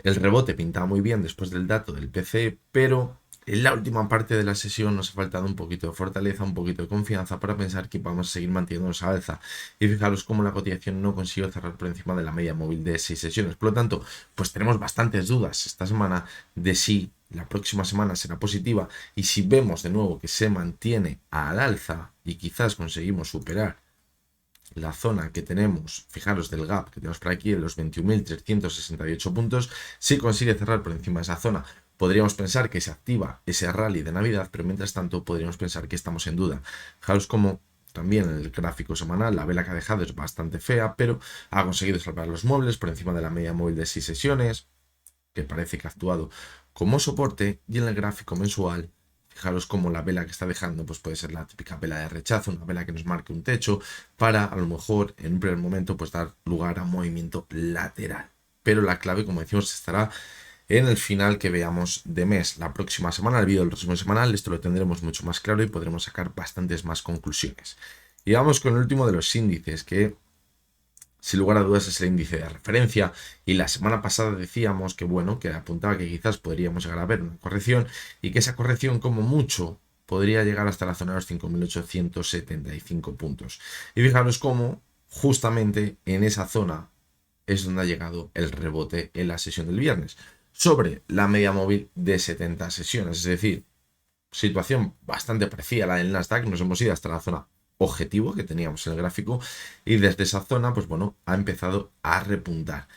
El rebote pintaba muy bien después del dato del PCE, pero en la última parte de la sesión nos ha faltado un poquito de fortaleza, un poquito de confianza para pensar que vamos a seguir manteniéndonos a alza. Y fijaros cómo la cotización no consiguió cerrar por encima de la media móvil de 6 sesiones. Por lo tanto, pues tenemos bastantes dudas esta semana de si la próxima semana será positiva y si vemos de nuevo que se mantiene al alza y quizás conseguimos superar la zona que tenemos, fijaros del gap que tenemos por aquí, de los 21.368 puntos, si consigue cerrar por encima de esa zona, podríamos pensar que se activa ese rally de Navidad, pero mientras tanto podríamos pensar que estamos en duda. Fijaros como también en el gráfico semanal la vela que ha dejado es bastante fea, pero ha conseguido salvar los muebles por encima de la media móvil de 6 sesiones, que parece que ha actuado como soporte, y en el gráfico mensual fijaros cómo la vela que está dejando pues puede ser la típica vela de rechazo, una vela que nos marque un techo para a lo mejor en un primer momento pues dar lugar a un movimiento lateral. Pero la clave, como decimos, estará en el final que veamos de mes. La próxima semana, el vídeo del resumen semanal, esto lo tendremos mucho más claro y podremos sacar bastantes más conclusiones. Y vamos con el último de los índices, que sin lugar a dudas es el índice de referencia, y la semana pasada decíamos que bueno, que apuntaba que quizás podríamos llegar a ver una corrección y que esa corrección como mucho podría llegar hasta la zona de los 5.875 puntos. Y fijaros cómo justamente en esa zona es donde ha llegado el rebote en la sesión del viernes, sobre la media móvil de 70 sesiones, es decir, situación bastante parecida a la del Nasdaq, nos hemos ido hasta la zona objetivo que teníamos en el gráfico y desde esa zona pues bueno ha empezado a repuntar.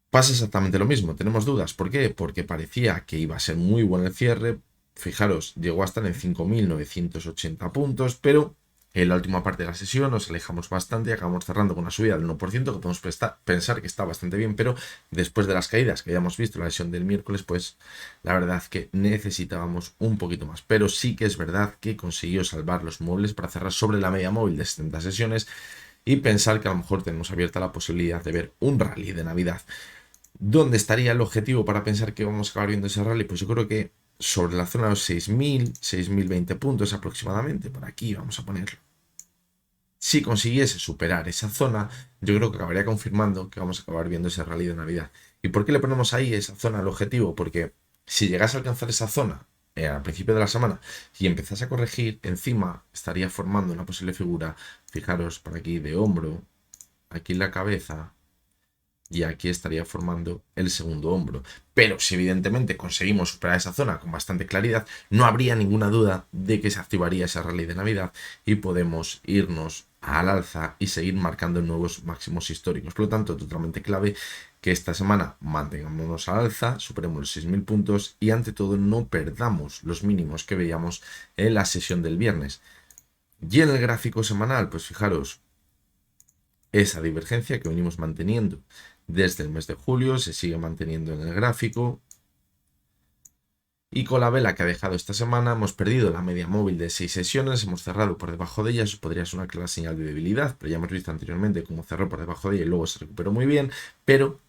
Pasa exactamente lo mismo, tenemos dudas, ¿por qué? Porque parecía que iba a ser muy bueno el cierre, fijaros, llegó a estar en 5.980 puntos, pero en la última parte de la sesión nos alejamos bastante y acabamos cerrando con una subida del 1%, que podemos pensar que está bastante bien, pero después de las caídas que hayamos visto en la sesión del miércoles, pues la verdad es que necesitábamos un poquito más. Pero sí que es verdad que consiguió salvar los muebles para cerrar sobre la media móvil de 70 sesiones y pensar que a lo mejor tenemos abierta la posibilidad de ver un rally de Navidad. ¿Dónde estaría el objetivo para pensar que vamos a acabar viendo ese rally? Pues yo creo que sobre la zona de los 6.000, 6.020 puntos aproximadamente, por aquí vamos a ponerlo. Si consiguiese superar esa zona, yo creo que acabaría confirmando que vamos a acabar viendo ese rally de Navidad. ¿Y por qué le ponemos ahí esa zona al objetivo? Porque si llegase a alcanzar esa zona al principio de la semana y empezase a corregir, encima estaría formando una posible figura, fijaros por aquí, de hombro, aquí en la cabeza, y aquí estaría formando el segundo hombro. Pero si evidentemente conseguimos superar esa zona con bastante claridad, no habría ninguna duda de que se activaría ese rally de Navidad y podemos irnos al alza y seguir marcando nuevos máximos históricos. Por lo tanto, totalmente clave que esta semana mantengámonos al alza, superemos los 6.000 puntos y ante todo no perdamos los mínimos que veíamos en la sesión del viernes. Y en el gráfico semanal, pues fijaros, esa divergencia que venimos manteniendo desde el mes de julio se sigue manteniendo en el gráfico. Y con la vela que ha dejado esta semana hemos perdido la media móvil de 6 sesiones, hemos cerrado por debajo de ella, eso podría ser una clara señal de debilidad, pero ya hemos visto anteriormente cómo cerró por debajo de ella y luego se recuperó muy bien, pero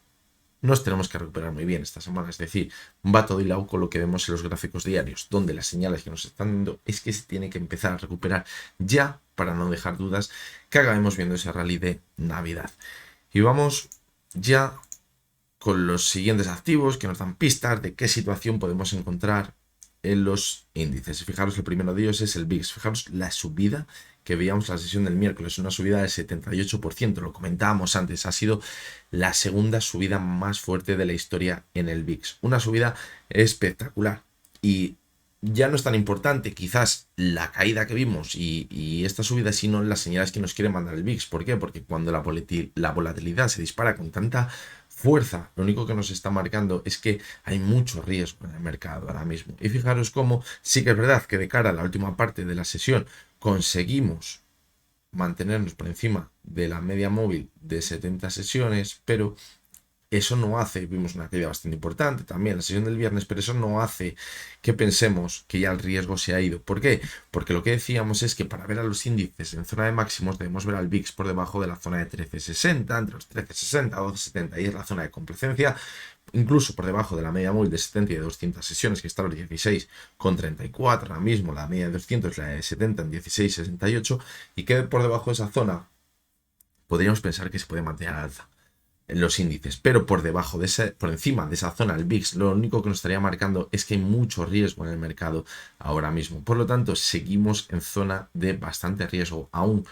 nos tenemos que recuperar muy bien esta semana, es decir, va todo hilado con lo que vemos en los gráficos diarios, donde las señales que nos están dando es que se tiene que empezar a recuperar ya para no dejar dudas que acabemos viendo ese rally de Navidad. Y vamos ya con los siguientes activos que nos dan pistas de qué situación podemos encontrar en los índices. Fijaros, el primero de ellos es el VIX. Fijaros la subida que veíamos en la sesión del miércoles, una subida del 78%, lo comentábamos antes, ha sido la segunda subida más fuerte de la historia en el VIX. Una subida espectacular y ya no es tan importante quizás la caída que vimos y esta subida, sino las señales que nos quiere mandar el VIX. ¿Por qué? Porque cuando la volatilidad se dispara con tanta fuerza, lo único que nos está marcando es que hay mucho riesgo en el mercado ahora mismo. Y fijaros cómo sí que es verdad que de cara a la última parte de la sesión conseguimos mantenernos por encima de la media móvil de 70 sesiones, pero eso no hace, vimos una caída bastante importante también en la sesión del viernes, pero eso no hace que pensemos que ya el riesgo se ha ido. ¿Por qué? Porque lo que decíamos es que para ver a los índices en zona de máximos debemos ver al VIX por debajo de la zona de 13.60, entre los 13.60 y 12.70, y es la zona de complacencia, incluso por debajo de la media móvil de 70 y de 200 sesiones, que está a los 16,34 ahora mismo, la media de 200 es la de 70 en 16,68, y que por debajo de esa zona podríamos pensar que se puede mantener al alza en los índices, pero por debajo de por encima de esa zona, el VIX, lo único que nos estaría marcando es que hay mucho riesgo en el mercado ahora mismo. Por lo tanto, seguimos en zona de bastante riesgo, aún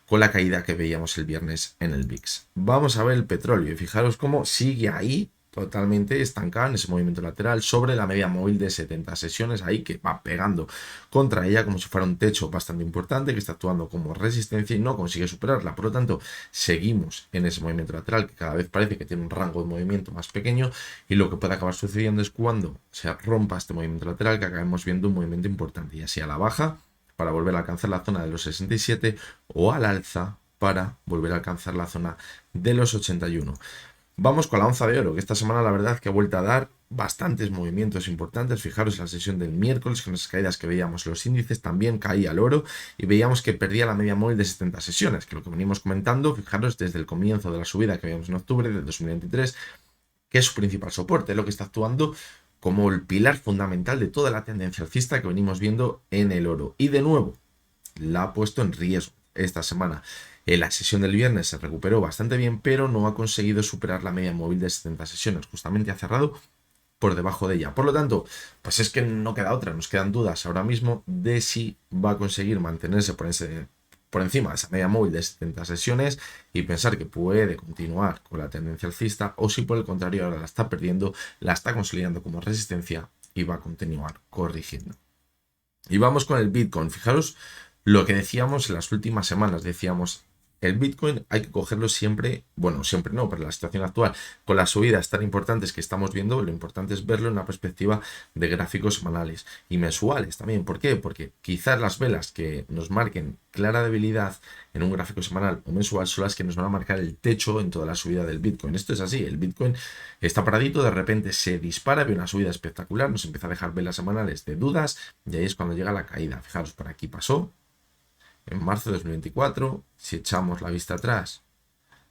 con la caída que veíamos el viernes en el VIX. Vamos a ver el petróleo y fijaros cómo sigue ahí totalmente estancado en ese movimiento lateral sobre la media móvil de 70 sesiones, ahí que va pegando contra ella como si fuera un techo bastante importante que está actuando como resistencia y no consigue superarla. Por lo tanto, seguimos en ese movimiento lateral que cada vez parece que tiene un rango de movimiento más pequeño, y lo que puede acabar sucediendo es cuando se rompa este movimiento lateral que acabemos viendo un movimiento importante, ya sea a la baja para volver a alcanzar la zona de los 67 o al alza para volver a alcanzar la zona de los 81. Vamos con la onza de oro, que esta semana la verdad que ha vuelto a dar bastantes movimientos importantes. Fijaros en la sesión del miércoles, con las caídas que veíamos los índices, también caía el oro y veíamos que perdía la media móvil de 70 sesiones, que lo que venimos comentando, fijaros desde el comienzo de la subida que veíamos en octubre de 2023, que es su principal soporte, lo que está actuando como el pilar fundamental de toda la tendencia alcista que venimos viendo en el oro. Y de nuevo, la ha puesto en riesgo esta semana. En la sesión del viernes se recuperó bastante bien, pero no ha conseguido superar la media móvil de 70 sesiones. Justamente ha cerrado por debajo de ella. Por lo tanto, pues es que no queda otra. Nos quedan dudas ahora mismo de si va a conseguir mantenerse por encima de esa media móvil de 70 sesiones y pensar que puede continuar con la tendencia alcista, o si por el contrario ahora la está perdiendo, la está consolidando como resistencia y va a continuar corrigiendo. Y vamos con el Bitcoin. Fijaros lo que decíamos en las últimas semanas. Decíamos, el Bitcoin hay que cogerlo siempre, bueno, siempre no, pero en la situación actual, con las subidas tan importantes que estamos viendo, lo importante es verlo en una perspectiva de gráficos semanales y mensuales también. ¿Por qué? Porque quizás las velas que nos marquen clara debilidad en un gráfico semanal o mensual son las que nos van a marcar el techo en toda la subida del Bitcoin. Esto es así, el Bitcoin está paradito, de repente se dispara, ve una subida espectacular, nos empieza a dejar velas semanales de dudas y ahí es cuando llega la caída. Fijaros, por aquí pasó en marzo de 2024, si echamos la vista atrás,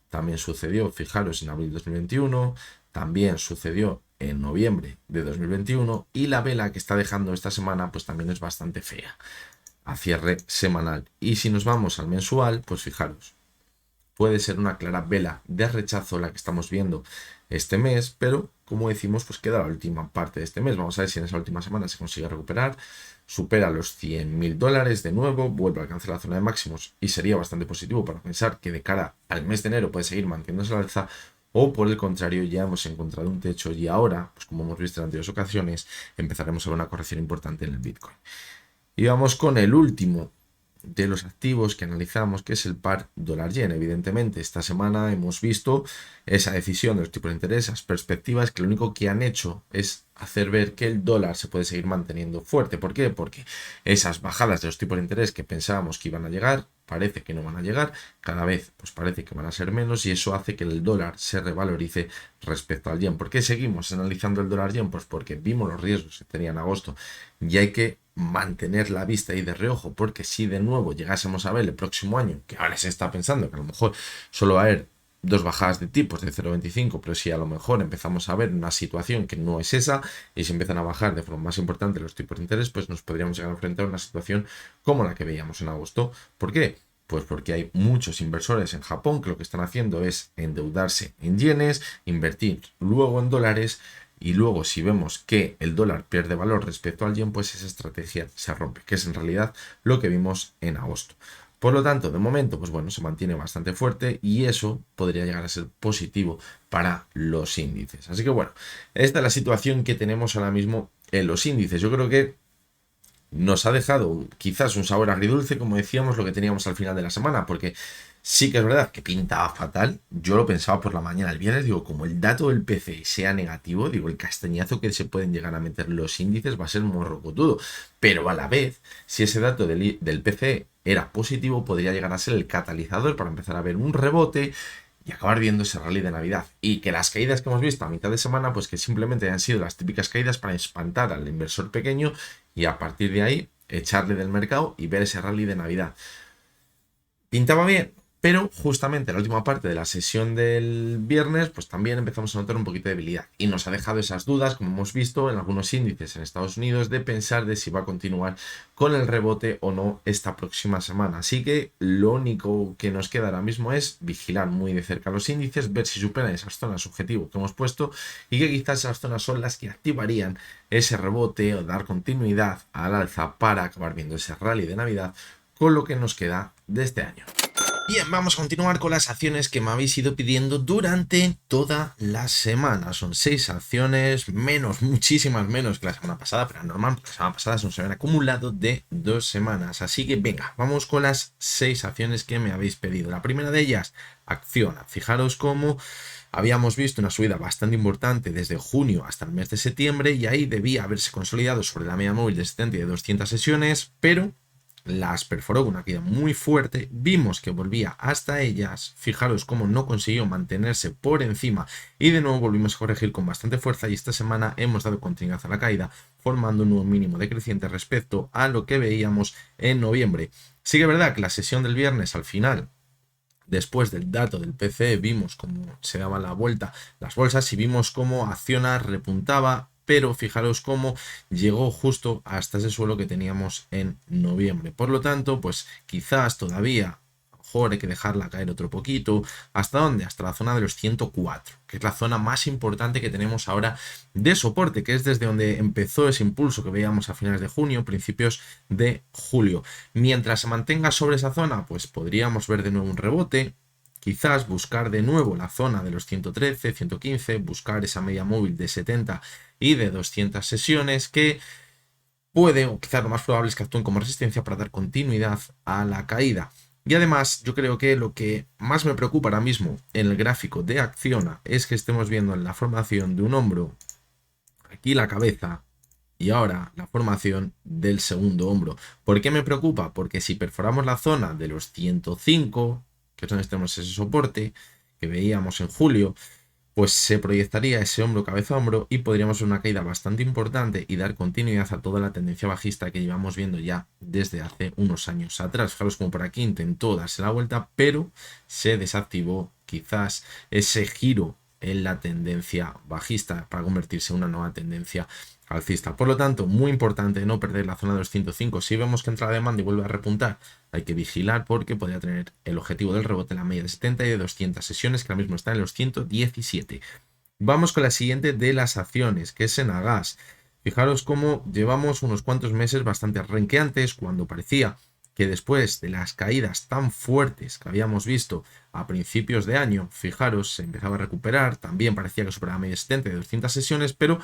también sucedió, fijaros, en abril de 2021, también sucedió en noviembre de 2021, y la vela que está dejando esta semana pues también es bastante fea a cierre semanal. Y si nos vamos al mensual, pues fijaros, puede ser una clara vela de rechazo la que estamos viendo este mes, pero como decimos, pues queda la última parte de este mes. Vamos a ver si en esa última semana se consigue recuperar, supera los $100.000 de nuevo, vuelve a alcanzar la zona de máximos y sería bastante positivo para pensar que de cara al mes de enero puede seguir manteniéndose al alza, o por el contrario ya hemos encontrado un techo y ahora, pues como hemos visto en anteriores ocasiones, empezaremos a ver una corrección importante en el Bitcoin. Y vamos con el último de los activos que analizamos, que es el par dólar-yen. Evidentemente, esta semana hemos visto esa decisión de los tipos de interés, esas perspectivas que lo único que han hecho es hacer ver que el dólar se puede seguir manteniendo fuerte. ¿Por qué? Porque esas bajadas de los tipos de interés que pensábamos que iban a llegar, parece que no van a llegar, cada vez pues parece que van a ser menos y eso hace que el dólar se revalorice respecto al yen. ¿Por qué seguimos analizando el dólar-yen? Pues porque vimos los riesgos que tenía en agosto y hay que mantener la vista ahí de reojo, porque si de nuevo llegásemos a ver el próximo año, que ahora se está pensando que a lo mejor solo va a haber dos bajadas de tipos de 0,25, pero si a lo mejor empezamos a ver una situación que no es esa y se empiezan a bajar de forma más importante los tipos de interés, pues nos podríamos llegar a enfrentar a una situación como la que veíamos en agosto. ¿Por qué? Pues porque hay muchos inversores en Japón que lo que están haciendo es endeudarse en yenes, invertir luego en dólares y luego si vemos que el dólar pierde valor respecto al yen, pues esa estrategia se rompe, que es en realidad lo que vimos en agosto. Por lo tanto, de momento, pues bueno, se mantiene bastante fuerte y eso podría llegar a ser positivo para los índices. Así que bueno, esta es la situación que tenemos ahora mismo en los índices. Yo creo que nos ha dejado quizás un sabor agridulce, como decíamos, lo que teníamos al final de la semana, porque sí que es verdad que pintaba fatal. Yo lo pensaba por la mañana el viernes, digo, como el dato del PCE sea negativo, digo, el castañazo que se pueden llegar a meter los índices va a ser morrocotudo. Pero a la vez, si ese dato del PCE era positivo, podría llegar a ser el catalizador para empezar a ver un rebote y acabar viendo ese rally de Navidad. Y que las caídas que hemos visto a mitad de semana, pues que simplemente han sido las típicas caídas para espantar al inversor pequeño y a partir de ahí echarle del mercado y ver ese rally de Navidad. Pintaba bien, pero justamente la última parte de la sesión del viernes, pues también empezamos a notar un poquito de debilidad y nos ha dejado esas dudas, como hemos visto en algunos índices en Estados Unidos, de pensar de si va a continuar con el rebote o no esta próxima semana. Así que lo único que nos queda ahora mismo es vigilar muy de cerca los índices, ver si superan esas zonas objetivo que hemos puesto y que quizás esas zonas son las que activarían ese rebote o dar continuidad al alza para acabar viendo ese rally de Navidad con lo que nos queda de este año. Bien, vamos a continuar con las acciones que me habéis ido pidiendo durante toda la semana. Son 6 acciones, muchísimas menos que la semana pasada, pero normal, porque la semana pasada se habían acumulado de 2 semanas. Así que venga, vamos con las 6 acciones que me habéis pedido. La primera de ellas, Acciona. Fijaros cómo habíamos visto una subida bastante importante desde junio hasta el mes de septiembre y ahí debía haberse consolidado sobre la media móvil de 70 y de 200 sesiones, pero las perforó con una caída muy fuerte, vimos que volvía hasta ellas, fijaros cómo no consiguió mantenerse por encima y de nuevo volvimos a corregir con bastante fuerza y esta semana hemos dado continuidad a la caída formando un nuevo mínimo decreciente respecto a lo que veíamos en noviembre. Sí que es verdad que la sesión del viernes al final, después del dato del PCE, vimos cómo se daban la vuelta las bolsas y vimos cómo Acciona repuntaba, pero fijaros cómo llegó justo hasta ese suelo que teníamos en noviembre. Por lo tanto, pues quizás todavía hay que dejarla caer otro poquito. ¿Hasta dónde? Hasta la zona de los 104, que es la zona más importante que tenemos ahora de soporte, que es desde donde empezó ese impulso que veíamos a finales de junio, principios de julio. Mientras se mantenga sobre esa zona, pues podríamos ver de nuevo un rebote, quizás buscar de nuevo la zona de los 113, 115, buscar esa media móvil de 70 y de 200 sesiones que puede, o quizás lo más probable es que actúen como resistencia para dar continuidad a la caída. Y además, yo creo que lo que más me preocupa ahora mismo en el gráfico de Acciona es que estemos viendo en la formación de un hombro, aquí la cabeza, y ahora la formación del segundo hombro. ¿Por qué me preocupa? Porque si perforamos la zona de los 105, que es donde tenemos ese soporte que veíamos en julio, pues se proyectaría ese hombro cabeza a hombro y podríamos ver una caída bastante importante y dar continuidad a toda la tendencia bajista que llevamos viendo ya desde hace unos años atrás. Fijaros como por aquí intentó darse la vuelta, pero se desactivó quizás ese giro en la tendencia bajista para convertirse en una nueva tendencia alcista. Por lo tanto, muy importante no perder la zona de los 105. Si vemos que entra la demanda y vuelve a repuntar, hay que vigilar porque podría tener el objetivo del rebote en la media de 70 y de 200 sesiones, que ahora mismo está en los 117. Vamos con la siguiente de las acciones, que es Enagas. Fijaros cómo llevamos unos cuantos meses bastante renqueantes cuando parecía que después de las caídas tan fuertes que habíamos visto a principios de año, fijaros, se empezaba a recuperar, también parecía que superaba media 70 de 200 sesiones, pero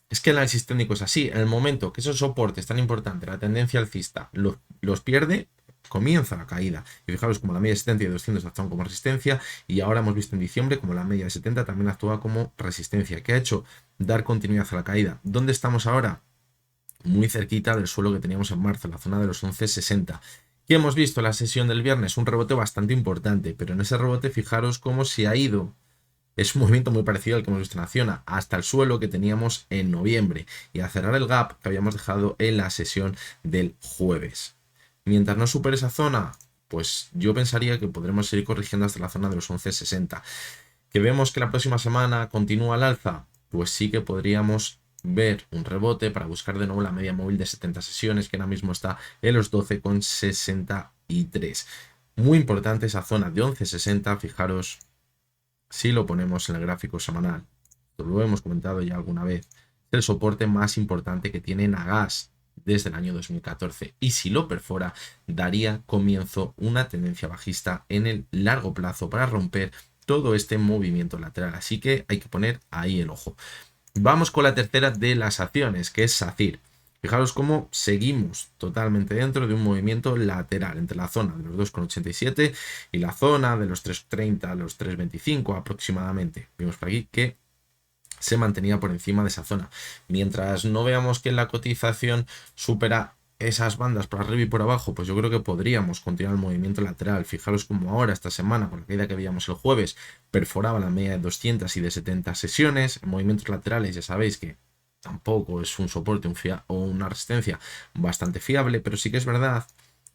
es que el análisis técnico es así, en el momento que esos soportes tan importantes, la tendencia alcista, los pierde, comienza la caída. Y fijaros como la media de 70 y de 200 actúan como resistencia, y ahora hemos visto en diciembre como la media de 70 también actúa como resistencia. ¿Qué ha hecho? Dar continuidad a la caída. ¿Dónde estamos ahora? Muy cerquita del suelo que teníamos en marzo, en la zona de los 11.60. ¿Qué hemos visto en la sesión del viernes? Un rebote bastante importante, pero en ese rebote fijaros cómo se ha ido. Es un movimiento muy parecido al que hemos visto en la zona, hasta el suelo que teníamos en noviembre y a cerrar el gap que habíamos dejado en la sesión del jueves. Mientras no supere esa zona, pues yo pensaría que podremos seguir corrigiendo hasta la zona de los 11.60. ¿Que vemos que la próxima semana continúa al alza? Pues sí que podríamos ver un rebote para buscar de nuevo la media móvil de 70 sesiones, que ahora mismo está en los 12,63. Muy importante esa zona de 11.60, fijaros si lo ponemos en el gráfico semanal. Lo hemos comentado ya alguna vez. Es el soporte más importante que tiene Nagas desde el año 2014, y si lo perfora daría comienzo una tendencia bajista en el largo plazo para romper todo este movimiento lateral, así que hay que poner ahí el ojo. Vamos con la tercera de las acciones, que es SACIR. Fijaros cómo seguimos totalmente dentro de un movimiento lateral entre la zona de los 2,87 y la zona de los 3,30 a los 3,25 aproximadamente. Vimos por aquí que se mantenía por encima de esa zona. Mientras no veamos que la cotización supera esas bandas por arriba y por abajo, pues yo creo que podríamos continuar el movimiento lateral. Fijaros como ahora, esta semana, con la caída que veíamos el jueves, perforaba la media de 200 y de 70 sesiones. En movimientos laterales ya sabéis que tampoco es un soporte o una resistencia bastante fiable, pero sí que es verdad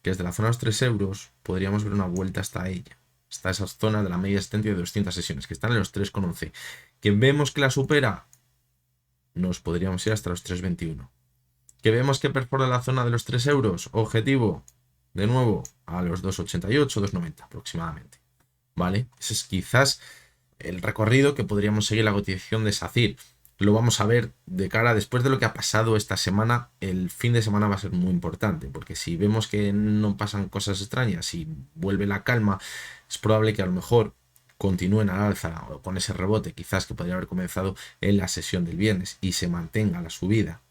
que desde la zona de los 3 euros podríamos ver una vuelta hasta ella. Hasta esa zona de la media de 70 y de 200 sesiones, que están en los 3,11. Que vemos que la supera, nos podríamos ir hasta los 3,21. Que vemos que perfora la zona de los 3 euros, objetivo, de nuevo, a los 2,88, 2,90 aproximadamente. ¿Vale? Ese es quizás el recorrido que podríamos seguir la cotización de SACIR. Lo vamos a ver de cara, después de lo que ha pasado esta semana, el fin de semana va a ser muy importante, porque si vemos que no pasan cosas extrañas y vuelve la calma, es probable que a lo mejor continúen al alza o con ese rebote quizás que podría haber comenzado en la sesión del viernes y se mantenga la subida.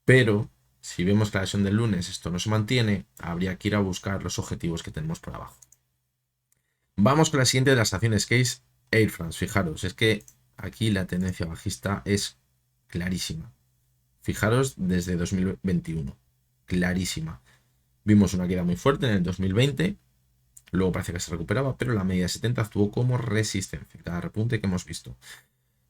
Pero si vemos que la sesión del lunes esto no se mantiene, habría que ir a buscar los objetivos que tenemos por abajo. Vamos con la siguiente de las acciones, que es Air France. Fijaros, es que aquí la tendencia bajista es clarísima. Fijaros desde 2021, clarísima. Vimos una caída muy fuerte en el 2020, luego parece que se recuperaba, pero la media de 70 actuó como resistencia, cada repunte que hemos visto.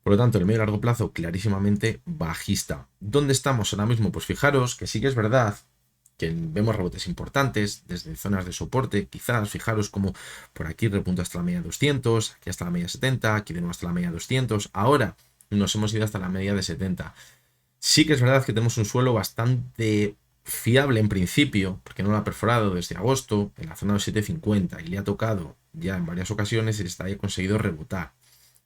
Por lo tanto, el medio y largo plazo clarísimamente bajista. ¿Dónde estamos ahora mismo? Pues fijaros que sí que es verdad que vemos rebotes importantes desde zonas de soporte, quizás, fijaros como por aquí repunta hasta la media 200, aquí hasta la media 70, aquí de nuevo hasta la media 200, ahora nos hemos ido hasta la media de 70. Sí que es verdad que tenemos un suelo bastante fiable en principio, porque no lo ha perforado desde agosto, en la zona de 750, y le ha tocado ya en varias ocasiones y está ahí conseguido rebotar.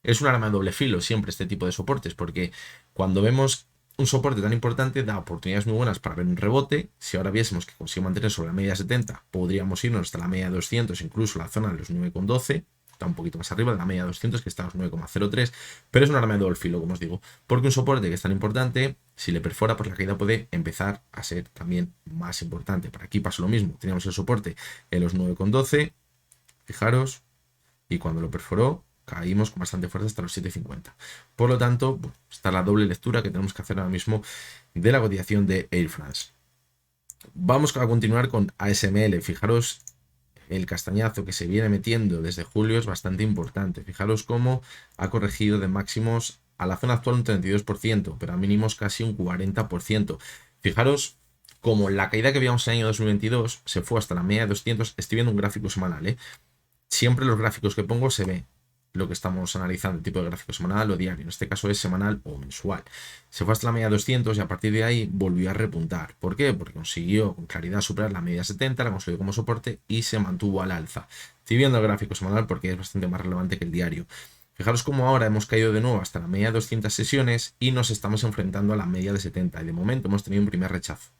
Es un arma de doble filo siempre este tipo de soportes, porque cuando vemos un soporte tan importante da oportunidades muy buenas para ver un rebote. Si ahora viésemos que consigue mantener sobre la media 70, podríamos irnos hasta la media 200, incluso la zona de los 9,12, está un poquito más arriba de la media 200, que está a los 9,03, pero es un arma de doble filo, como os digo, porque un soporte que es tan importante, si le perfora, pues la caída puede empezar a ser también más importante. Por aquí pasa lo mismo, teníamos el soporte en los 9,12, fijaros, y cuando lo perforó, caímos con bastante fuerza hasta los 7,50. Por lo tanto, está la doble lectura que tenemos que hacer ahora mismo de la cotización de Air France. Vamos a continuar con ASML. Fijaros, el castañazo que se viene metiendo desde julio es bastante importante. Fijaros cómo ha corregido de máximos a la zona actual un 32%, pero a mínimos casi un 40%. Fijaros como la caída que veíamos en el año 2022 se fue hasta la media de 200. Estoy viendo un gráfico semanal, Siempre los gráficos que pongo se ve lo que estamos analizando, el tipo de gráfico semanal o diario. En este caso es semanal o mensual. Se fue hasta la media 200 y a partir de ahí volvió a repuntar. ¿Por qué? Porque consiguió con claridad superar la media 70, la consolidó como soporte y se mantuvo al alza. Estoy viendo el gráfico semanal porque es bastante más relevante que el diario. Fijaros cómo ahora hemos caído de nuevo hasta la media de 200 sesiones y nos estamos enfrentando a la media de 70. Y de momento hemos tenido un primer rechazo.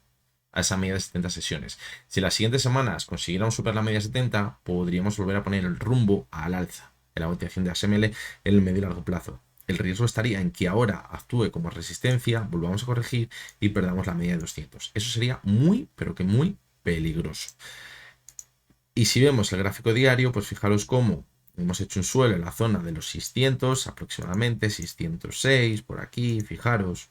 a esa media de 70 sesiones. Si las siguientes semanas consiguiéramos superar la media 70, podríamos volver a poner el rumbo al alza en la motivación de ASML en el medio y largo plazo. El riesgo estaría en que ahora actúe como resistencia, volvamos a corregir y perdamos la media de 200. Eso sería muy, pero que muy peligroso. Y si vemos el gráfico diario, pues fijaros cómo hemos hecho un suelo en la zona de los 600, aproximadamente 606, por aquí, fijaros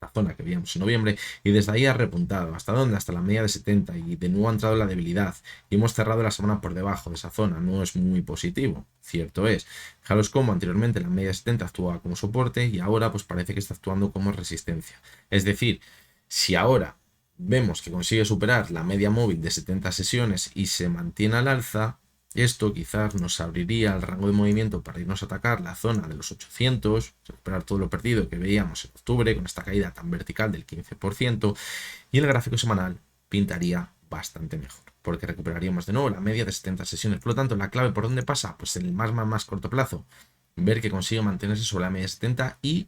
la zona que veíamos en noviembre, y desde ahí ha repuntado. ¿Hasta dónde? Hasta la media de 70, y de nuevo ha entrado la debilidad, y hemos cerrado la semana por debajo de esa zona. No es muy positivo, cierto es. Fijaros cómo anteriormente la media de 70 actuaba como soporte, y ahora pues parece que está actuando como resistencia. Es decir, si ahora vemos que consigue superar la media móvil de 70 sesiones y se mantiene al alza, esto quizás nos abriría el rango de movimiento para irnos a atacar la zona de los 800, recuperar todo lo perdido que veíamos en octubre con esta caída tan vertical del 15%, y el gráfico semanal pintaría bastante mejor, porque recuperaríamos de nuevo la media de 70 sesiones. Por lo tanto, ¿la clave por dónde pasa? Pues en el más corto plazo, ver que consigue mantenerse sobre la media de 70 y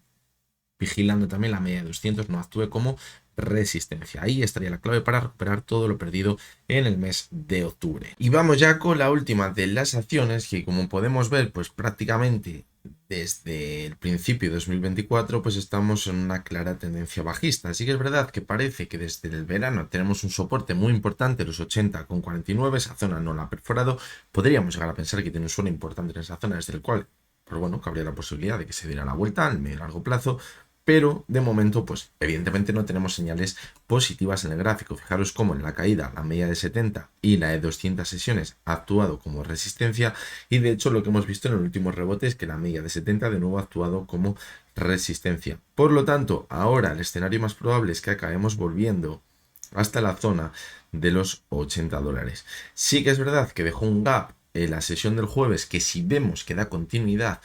vigilando también la media de 200 no actúe como resistencia. Ahí estaría la clave para recuperar todo lo perdido en el mes de octubre. Y vamos ya con la última de las acciones, que como podemos ver, pues prácticamente desde el principio de 2024 pues estamos en una clara tendencia bajista. Así que es verdad que parece que desde el verano tenemos un soporte muy importante, los 80,49, esa zona no la ha perforado. Podríamos llegar a pensar que tiene un suelo importante en esa zona, desde el cual, pues bueno, cabría la posibilidad de que se diera la vuelta al medio y largo plazo. Pero de momento, pues evidentemente no tenemos señales positivas en el gráfico. Fijaros cómo en la caída la media de 70 y la de 200 sesiones ha actuado como resistencia, y de hecho lo que hemos visto en el último rebote es que la media de 70 de nuevo ha actuado como resistencia. Por lo tanto, ahora el escenario más probable es que acabemos volviendo hasta la zona de los $80. Sí que es verdad que dejó un gap en la sesión del jueves que, si vemos que da continuidad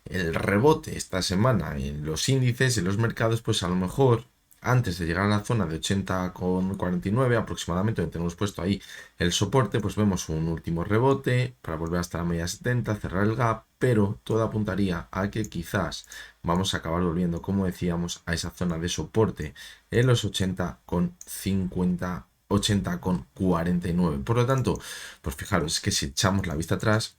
el rebote esta semana en los índices, en los mercados, pues a lo mejor antes de llegar a la zona de 80,49 aproximadamente, donde tenemos puesto ahí el soporte, pues vemos un último rebote para volver hasta la media 70, cerrar el gap, pero todo apuntaría a que quizás vamos a acabar volviendo, como decíamos, a esa zona de soporte en los 80,50, 80,49. Por lo tanto, pues fijaros, es que si echamos la vista atrás,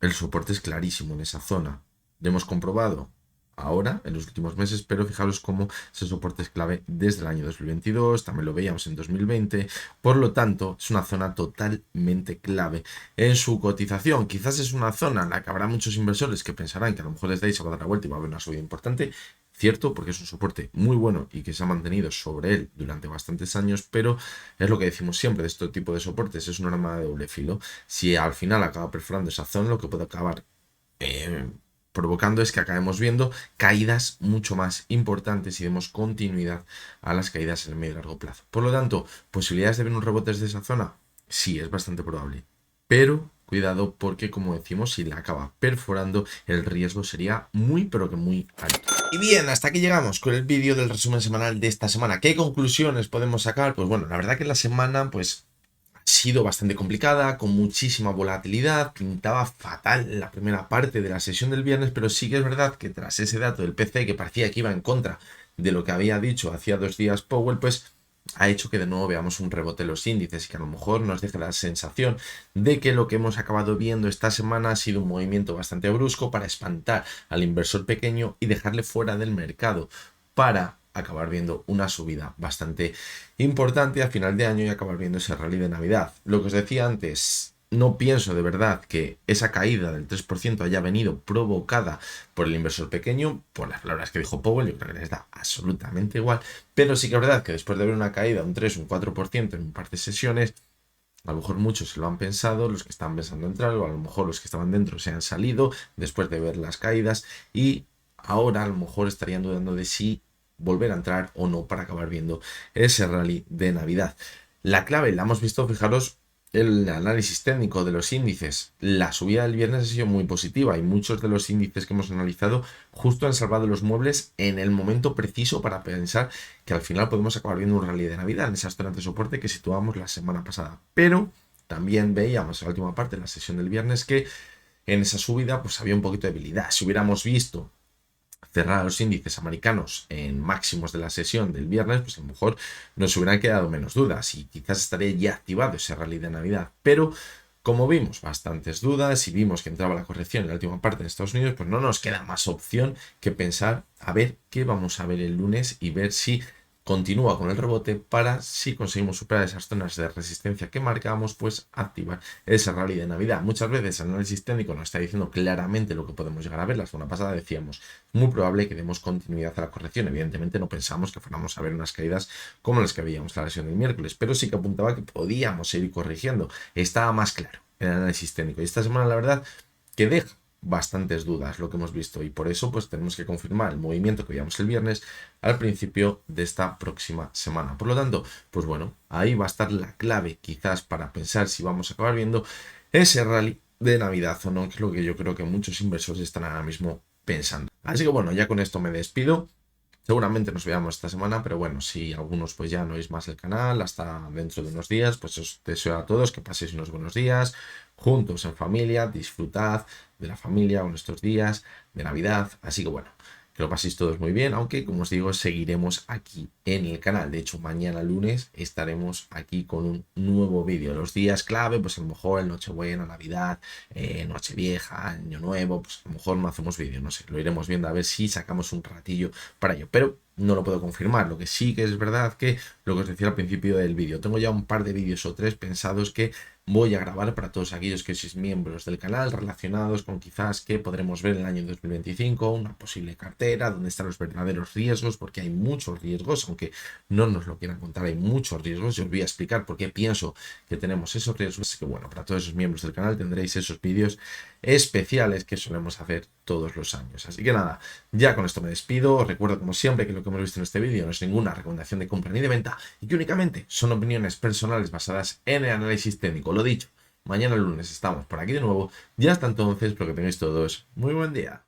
el soporte es clarísimo en esa zona. Lo hemos comprobado ahora, en los últimos meses, pero fijaros cómo ese soporte es clave desde el año 2022, también lo veíamos en 2020, por lo tanto, es una zona totalmente clave en su cotización. Quizás es una zona en la que habrá muchos inversores que pensarán que a lo mejor desde ahí se va a dar la vuelta y va a haber una subida importante. Cierto, porque es un soporte muy bueno y que se ha mantenido sobre él durante bastantes años, pero es lo que decimos siempre de este tipo de soportes, es un arma de doble filo. Si al final acaba perforando esa zona, lo que puede acabar provocando es que acabemos viendo caídas mucho más importantes y demos continuidad a las caídas en el medio y largo plazo. Por lo tanto, posibilidades de ver un rebote desde esa zona, sí, es bastante probable, pero cuidado, porque como decimos, si la acaba perforando, el riesgo sería muy, pero que muy alto. Y bien, hasta aquí llegamos con el vídeo del resumen semanal de esta semana. ¿Qué conclusiones podemos sacar? Pues bueno, la verdad que la semana pues ha sido bastante complicada, con muchísima volatilidad. Pintaba fatal la primera parte de la sesión del viernes, pero sí que es verdad que tras ese dato del PC que parecía que iba en contra de lo que había dicho hacía 2 días Powell, pues ha hecho que de nuevo veamos un rebote en los índices y que a lo mejor nos deje la sensación de que lo que hemos acabado viendo esta semana ha sido un movimiento bastante brusco para espantar al inversor pequeño y dejarle fuera del mercado, para acabar viendo una subida bastante importante a final de año y acabar viendo ese rally de Navidad. Lo que os decía antes, no pienso de verdad que esa caída del 3% haya venido provocada por el inversor pequeño, por las palabras que dijo Powell. Yo creo que les da absolutamente igual, pero sí que es verdad que después de ver una caída un 3, un 4% en un par de sesiones, a lo mejor muchos se lo han pensado, los que estaban pensando entrar, o a lo mejor los que estaban dentro se han salido después de ver las caídas y ahora a lo mejor estarían dudando de si volver a entrar o no para acabar viendo ese rally de Navidad. La clave la hemos visto, fijaros, el análisis técnico de los índices. La subida del viernes ha sido muy positiva y muchos de los índices que hemos analizado justo han salvado los muebles en el momento preciso para pensar que al final podemos acabar viendo un rally de Navidad en esas zonas de soporte que situábamos la semana pasada. Pero también veíamos en la última parte de la sesión del viernes que en esa subida pues había un poquito de debilidad. Si hubiéramos visto cerrar los índices americanos en máximos de la sesión del viernes, pues a lo mejor nos hubieran quedado menos dudas y quizás estaría ya activado ese rally de Navidad. Pero como vimos bastantes dudas y vimos que entraba la corrección en la última parte de Estados Unidos, pues no nos queda más opción que pensar a ver qué vamos a ver el lunes y ver si continúa con el rebote para, si conseguimos superar esas zonas de resistencia que marcamos, pues activar ese rally de Navidad. Muchas veces el análisis técnico nos está diciendo claramente lo que podemos llegar a ver. La semana pasada decíamos, muy probable que demos continuidad a la corrección. Evidentemente no pensamos que fuéramos a ver unas caídas como las que veíamos la sesión del miércoles, pero sí que apuntaba que podíamos seguir corrigiendo. Estaba más claro el análisis técnico. Y esta semana, la verdad, que deja bastantes dudas lo que hemos visto y por eso pues tenemos que confirmar el movimiento que veíamos el viernes al principio de esta próxima semana. Por lo tanto, pues bueno, ahí va a estar la clave quizás para pensar si vamos a acabar viendo ese rally de Navidad o no, que es lo que yo creo que muchos inversores están ahora mismo pensando. Así que bueno, ya con esto me despido. Seguramente nos veamos esta semana, pero bueno, si algunos pues ya no oís más el canal hasta dentro de unos días, pues os deseo a todos que paséis unos buenos días, juntos en familia, disfrutad de la familia con estos días de Navidad. Así que bueno, que lo paséis todos muy bien, aunque como os digo, seguiremos aquí en el canal. De hecho, mañana lunes estaremos aquí con un nuevo vídeo. Los días clave, pues a lo mejor el Nochebuena, Navidad, Nochevieja, Año Nuevo, pues a lo mejor no hacemos vídeo, no sé, lo iremos viendo a ver si sacamos un ratillo para ello, pero no lo puedo confirmar. Lo que sí que es verdad que lo que os decía al principio del vídeo, tengo ya un par de vídeos o tres pensados que voy a grabar para todos aquellos que sois miembros del canal relacionados con quizás que podremos ver en el año 2025, una posible cartera, dónde están los verdaderos riesgos, porque hay muchos riesgos, aunque no nos lo quieran contar, hay muchos riesgos. Yo os voy a explicar por qué pienso que tenemos esos riesgos. Así que bueno, para todos esos miembros del canal tendréis esos vídeos especiales que solemos hacer todos los años. Así que nada, ya con esto me despido. Os recuerdo como siempre que lo que hemos visto en este vídeo no es ninguna recomendación de compra ni de venta y que únicamente son opiniones personales basadas en el análisis técnico. Lo dicho, mañana lunes estamos por aquí de nuevo. Ya hasta entonces, espero que tengáis todos muy buen día.